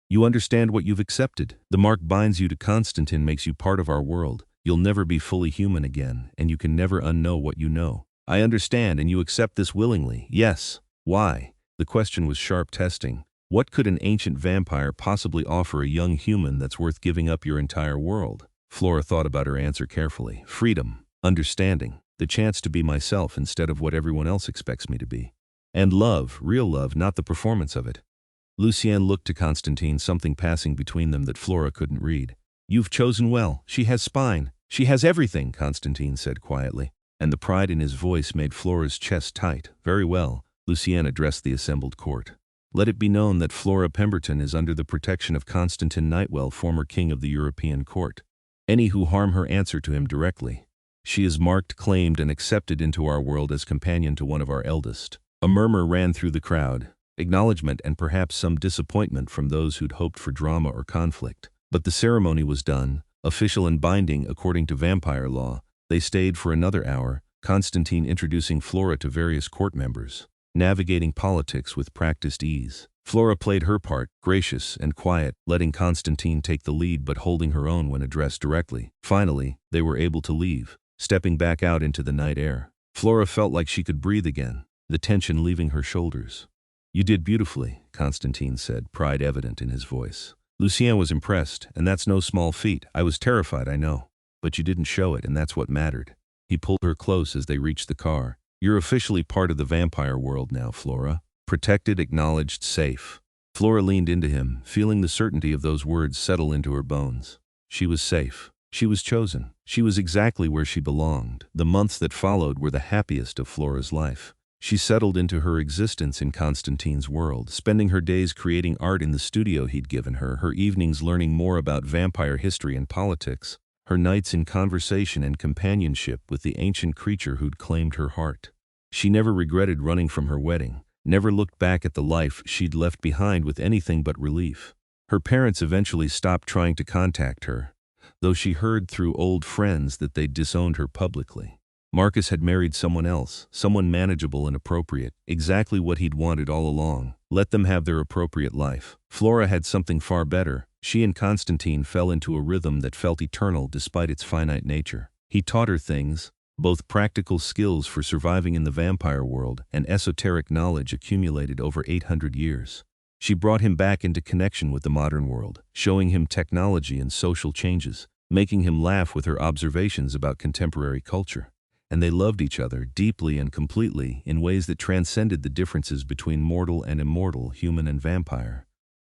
"You understand what you've accepted. The mark binds you to Konstantin, makes you part of our world. You'll never be fully human again, and you can never unknow what you know." "I understand, and you accept this willingly." "Yes." "Why?" The question was sharp, testing. What could an ancient vampire possibly offer a young human that's worth giving up your entire world? Flora thought about her answer carefully. "Freedom, understanding, the chance to be myself instead of what everyone else expects me to be. And love, real love, not the performance of it." Lucien looked to Konstantin, something passing between them that Flora couldn't read. "You've chosen well. She has spine. She has everything," Konstantin said quietly, and the pride in his voice made Flora's chest tight. "Very well," Lucien addressed the assembled court. "Let it be known that Flora Pemberton is under the protection of Konstantin Nightwell, former king of the European court. Any who harm her answer to him directly. She is marked, claimed, and accepted into our world as companion to one of our eldest." A murmur ran through the crowd, acknowledgement and perhaps some disappointment from those who'd hoped for drama or conflict. But the ceremony was done, official and binding according to vampire law. They stayed for another hour, Konstantin introducing Flora to various court members, navigating politics with practiced ease. Flora played her part, gracious and quiet, letting Konstantin take the lead but holding her own when addressed directly. Finally, they were able to leave, stepping back out into the night air. Flora felt like she could breathe again, the tension leaving her shoulders. "You did beautifully," Konstantin said, pride evident in his voice. Lucien was impressed, and that's no small feat. I was terrified, I know. But you didn't show it, and that's what mattered. He pulled her close as they reached the car. "You're officially part of the vampire world now, Flora. Protected, acknowledged, safe." Flora leaned into him, feeling the certainty of those words settle into her bones. She was safe. She was chosen. She was exactly where she belonged. The months that followed were the happiest of Flora's life. She settled into her existence in Konstantin's world, spending her days creating art in the studio he'd given her, her evenings learning more about vampire history and politics, her nights in conversation and companionship with the ancient creature who'd claimed her heart. She never regretted running from her wedding, never looked back at the life she'd left behind with anything but relief. Her parents eventually stopped trying to contact her, though she heard through old friends that they'd disowned her publicly. Marcus had married someone else, someone manageable and appropriate, exactly what he'd wanted all along. Let them have their appropriate life. Flora had something far better. She and Konstantin fell into a rhythm that felt eternal despite its finite nature. He taught her things, both practical skills for surviving in the vampire world and esoteric knowledge accumulated over 800 years. She brought him back into connection with the modern world, showing him technology and social changes, making him laugh with her observations about contemporary culture. And they loved each other deeply and completely in ways that transcended the differences between mortal and immortal, human and vampire.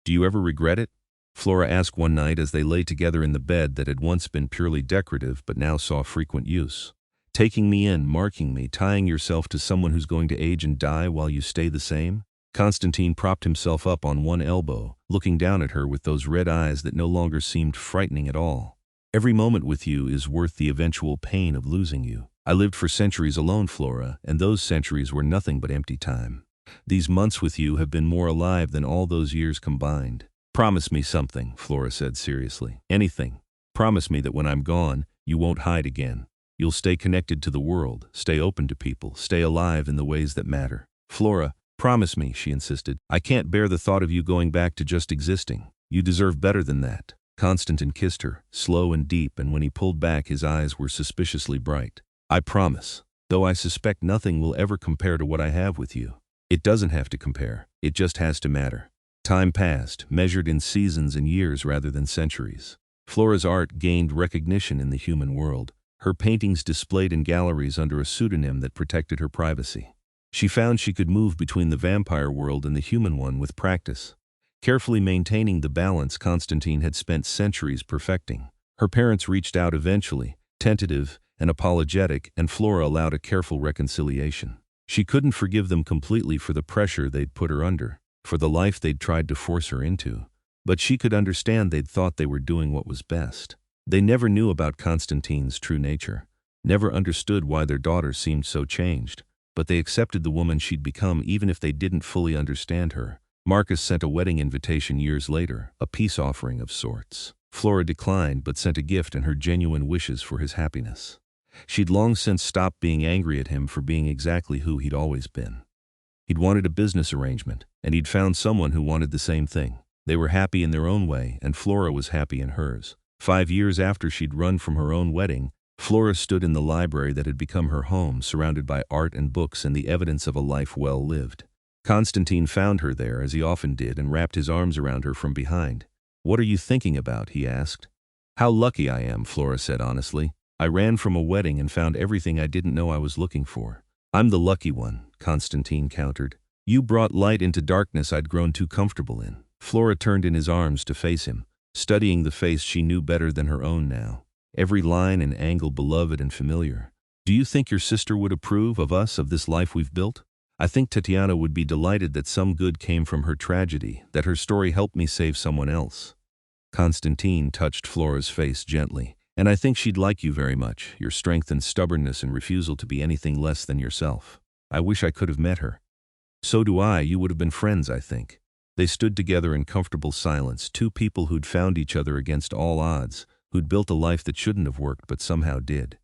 "Do you ever regret it?" Flora asked one night as they lay together in the bed that had once been purely decorative but now saw frequent use. "Taking me in, marking me, tying yourself to someone who's going to age and die while you stay the same?" Konstantin propped himself up on one elbow, looking down at her with those red eyes that no longer seemed frightening at all. "Every moment with you is worth the eventual pain of losing you. I lived for centuries alone, Flora, and those centuries were nothing but empty time. These months with you have been more alive than all those years combined." "Promise me something," Flora said seriously. "Anything. Promise me that when I'm gone, you won't hide again. You'll stay connected to the world, stay open to people, stay alive in the ways that matter." "Flora, promise me," she insisted. "I can't bear the thought of you going back to just existing. You deserve better than that." Konstantin kissed her, slow and deep, and when he pulled back his eyes were suspiciously bright. "I promise, though I suspect nothing will ever compare to what I have with you." "It doesn't have to compare, it just has to matter." Time passed, measured in seasons and years rather than centuries. Flora's art gained recognition in the human world, her paintings displayed in galleries under a pseudonym that protected her privacy. She found she could move between the vampire world and the human one with practice, carefully maintaining the balance Konstantin had spent centuries perfecting. Her parents reached out eventually, tentative and apologetic, and Flora allowed a careful reconciliation. She couldn't forgive them completely for the pressure they'd put her under, for the life they'd tried to force her into, but she could understand they'd thought they were doing what was best. They never knew about Konstantin's true nature, never understood why their daughter seemed so changed, but they accepted the woman she'd become even if they didn't fully understand her. Marcus sent a wedding invitation years later, a peace offering of sorts. Flora declined but sent a gift and her genuine wishes for his happiness. She'd long since stopped being angry at him for being exactly who he'd always been. He'd wanted a business arrangement, and he'd found someone who wanted the same thing. They were happy in their own way, and Flora was happy in hers. 5 years after she'd run from her own wedding, Flora stood in the library that had become her home, surrounded by art and books and the evidence of a life well lived. Konstantin found her there, as he often did, and wrapped his arms around her from behind. "What are you thinking about?" he asked. "How lucky I am," Flora said honestly. "I ran from a wedding and found everything I didn't know I was looking for." "I'm the lucky one," Konstantin countered. "You brought light into darkness I'd grown too comfortable in." Flora turned in his arms to face him, studying the face she knew better than her own now. Every line and angle beloved and familiar. "Do you think your sister would approve of us, of this life we've built? I think Tatiana would be delighted that some good came from her tragedy, that her story helped me save someone else." Konstantin touched Flora's face gently. "And I think she'd like you very much, your strength and stubbornness and refusal to be anything less than yourself. I wish I could have met her." So do I, you would have been friends, I think. They stood together in comfortable silence, two people who'd found each other against all odds, who'd built a life that shouldn't have worked but somehow did.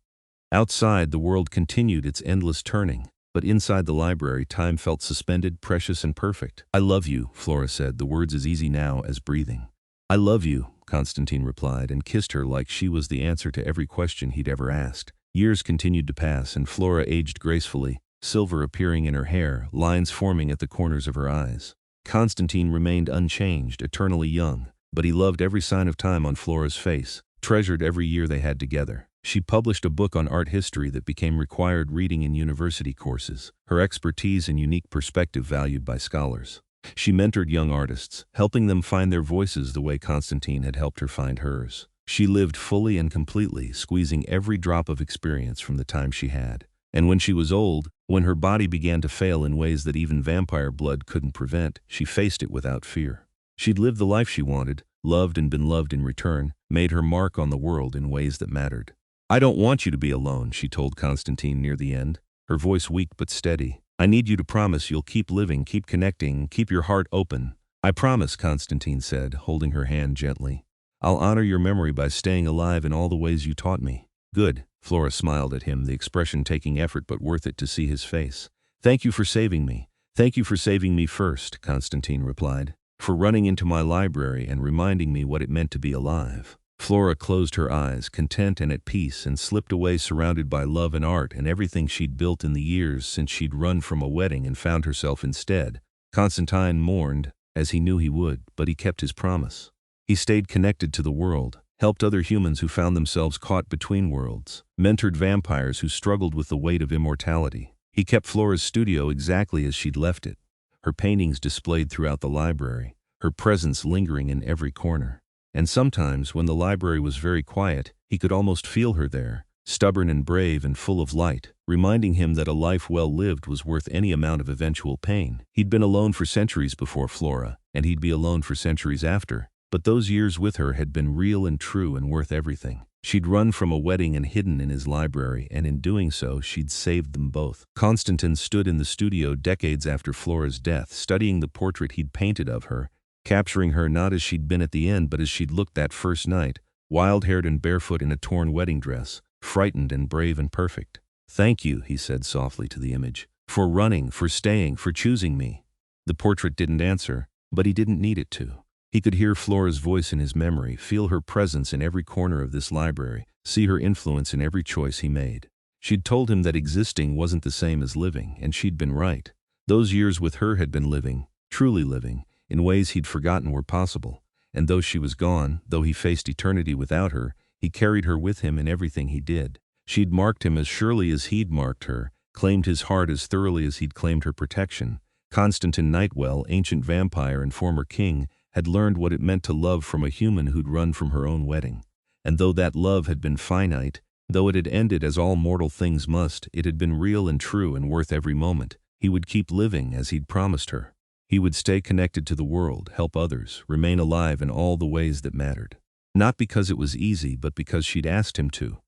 Outside, the world continued its endless turning, but inside the library, time felt suspended, precious, and perfect. I love you, Flora said, the words as easy now as breathing. I love you, Konstantin replied, and kissed her like she was the answer to every question he'd ever asked. Years continued to pass, and Flora aged gracefully, silver appearing in her hair, lines forming at the corners of her eyes. Konstantin remained unchanged, eternally young, but he loved every sign of time on Flora's face, treasured every year they had together. She published a book on art history that became required reading in university courses, her expertise and unique perspective valued by scholars. She mentored young artists, helping them find their voices the way Konstantin had helped her find hers. She lived fully and completely, squeezing every drop of experience from the time she had. And when she was old, when her body began to fail in ways that even vampire blood couldn't prevent, she faced it without fear. She'd lived the life she wanted, loved and been loved in return, made her mark on the world in ways that mattered. I don't want you to be alone, she told Konstantin near the end, her voice weak but steady. I need you to promise you'll keep living, keep connecting, keep your heart open. I promise, Konstantin said, holding her hand gently. I'll honor your memory by staying alive in all the ways you taught me. Good, Flora smiled at him, the expression taking effort but worth it to see his face. Thank you for saving me. Thank you for saving me first, Konstantin replied, for running into my library and reminding me what it meant to be alive. Flora closed her eyes, content and at peace, and slipped away surrounded by love and art and everything she'd built in the years since she'd run from a wedding and found herself instead. Konstantin mourned, as he knew he would, but he kept his promise. He stayed connected to the world, helped other humans who found themselves caught between worlds, mentored vampires who struggled with the weight of immortality. He kept Flora's studio exactly as she'd left it, her paintings displayed throughout the library, her presence lingering in every corner. And sometimes, when the library was very quiet, he could almost feel her there, stubborn and brave and full of light, reminding him that a life well lived was worth any amount of eventual pain. He'd been alone for centuries before Flora, and he'd be alone for centuries after, but those years with her had been real and true and worth everything. She'd run from a wedding and hidden in his library, and in doing so, she'd saved them both. Konstantin stood in the studio decades after Flora's death, studying the portrait he'd painted of her, capturing her not as she'd been at the end but as she'd looked that first night, wild-haired and barefoot in a torn wedding dress, frightened and brave and perfect. Thank you, he said softly to the image, for running, for staying, for choosing me. The portrait didn't answer, but he didn't need it to. He could hear Flora's voice in his memory, feel her presence in every corner of this library, see her influence in every choice he made. She'd told him that existing wasn't the same as living, and she'd been right. Those years with her had been living, truly living, in ways he'd forgotten were possible, and though she was gone, though he faced eternity without her, he carried her with him in everything he did. She'd marked him as surely as he'd marked her, claimed his heart as thoroughly as he'd claimed her protection. Konstantin Nightwell, ancient vampire and former king, had learned what it meant to love from a human who'd run from her own wedding. And though that love had been finite, though it had ended as all mortal things must, it had been real and true and worth every moment. He would keep living as he'd promised her. He would stay connected to the world, help others, remain alive in all the ways that mattered. Not because it was easy, but because she'd asked him to,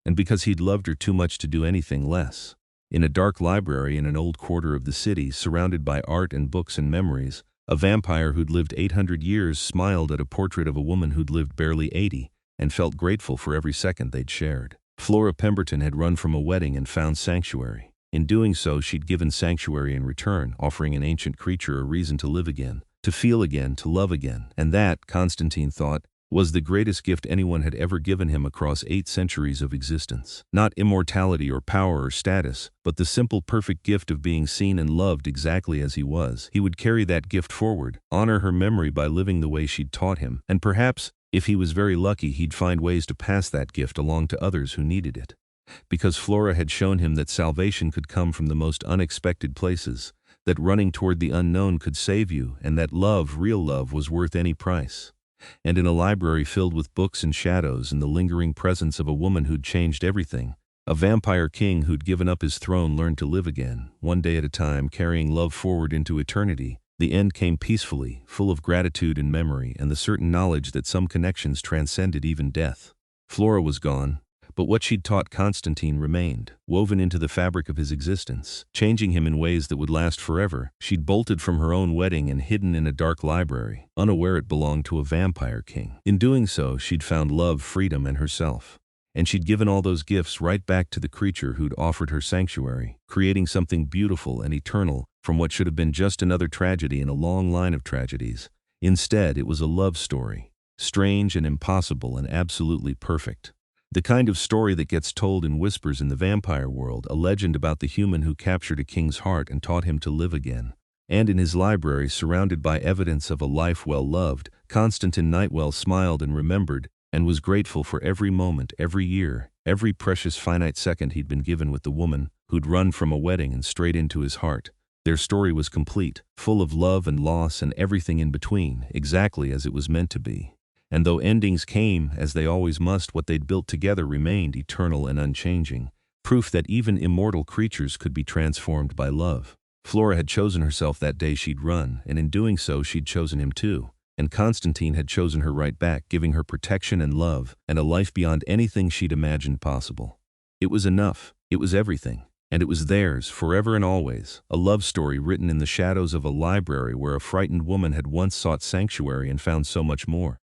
and because he'd loved her too much to do anything less. In a dark library in an old quarter of the city, surrounded by art and books and memories, a vampire who'd lived 800 years smiled at a portrait of a woman who'd lived barely 80, and felt grateful for every second they'd shared. Flora Pemberton had run from a wedding and found sanctuary. In doing so, she'd given sanctuary in return, offering an ancient creature a reason to live again, to feel again, to love again. And that, Konstantin thought, was the greatest gift anyone had ever given him across 8 centuries of existence. Not immortality or power or status, but the simple perfect gift of being seen and loved exactly as he was. He would carry that gift forward, honor her memory by living the way she'd taught him, and perhaps, if he was very lucky, he'd find ways to pass that gift along to others who needed it. Because Flora had shown him that salvation could come from the most unexpected places, that running toward the unknown could save you, and that love, real love, was worth any price. And in a library filled with books and shadows and the lingering presence of a woman who'd changed everything, a vampire king who'd given up his throne learned to live again, one day at a time, carrying love forward into eternity, the end came peacefully, full of gratitude and memory and the certain knowledge that some connections transcended even death. Flora was gone, But what she'd taught Konstantin remained, woven into the fabric of his existence, changing him in ways that would last forever. She'd bolted from her own wedding and hidden in a dark library, unaware it belonged to a vampire king. In doing so, she'd found love, freedom, and herself. And she'd given all those gifts right back to the creature who'd offered her sanctuary, creating something beautiful and eternal from what should have been just another tragedy in a long line of tragedies. Instead, it was a love story, strange and impossible and absolutely perfect. The kind of story that gets told in whispers in the vampire world, a legend about the human who captured a king's heart and taught him to live again. And in his library, surrounded by evidence of a life well loved, Konstantin Nightwell smiled and remembered, and was grateful for every moment, every year, every precious finite second he'd been given with the woman who'd run from a wedding and straight into his heart. Their story was complete, full of love and loss and everything in between, exactly as it was meant to be. And though endings came, as they always must, what they'd built together remained eternal and unchanging, proof that even immortal creatures could be transformed by love. Flora had chosen herself that day she'd run, and in doing so she'd chosen him too. And Konstantin had chosen her right back, giving her protection and love, and a life beyond anything she'd imagined possible. It was enough. It was everything. And it was theirs, forever and always, a love story written in the shadows of a library where a frightened woman had once sought sanctuary and found so much more.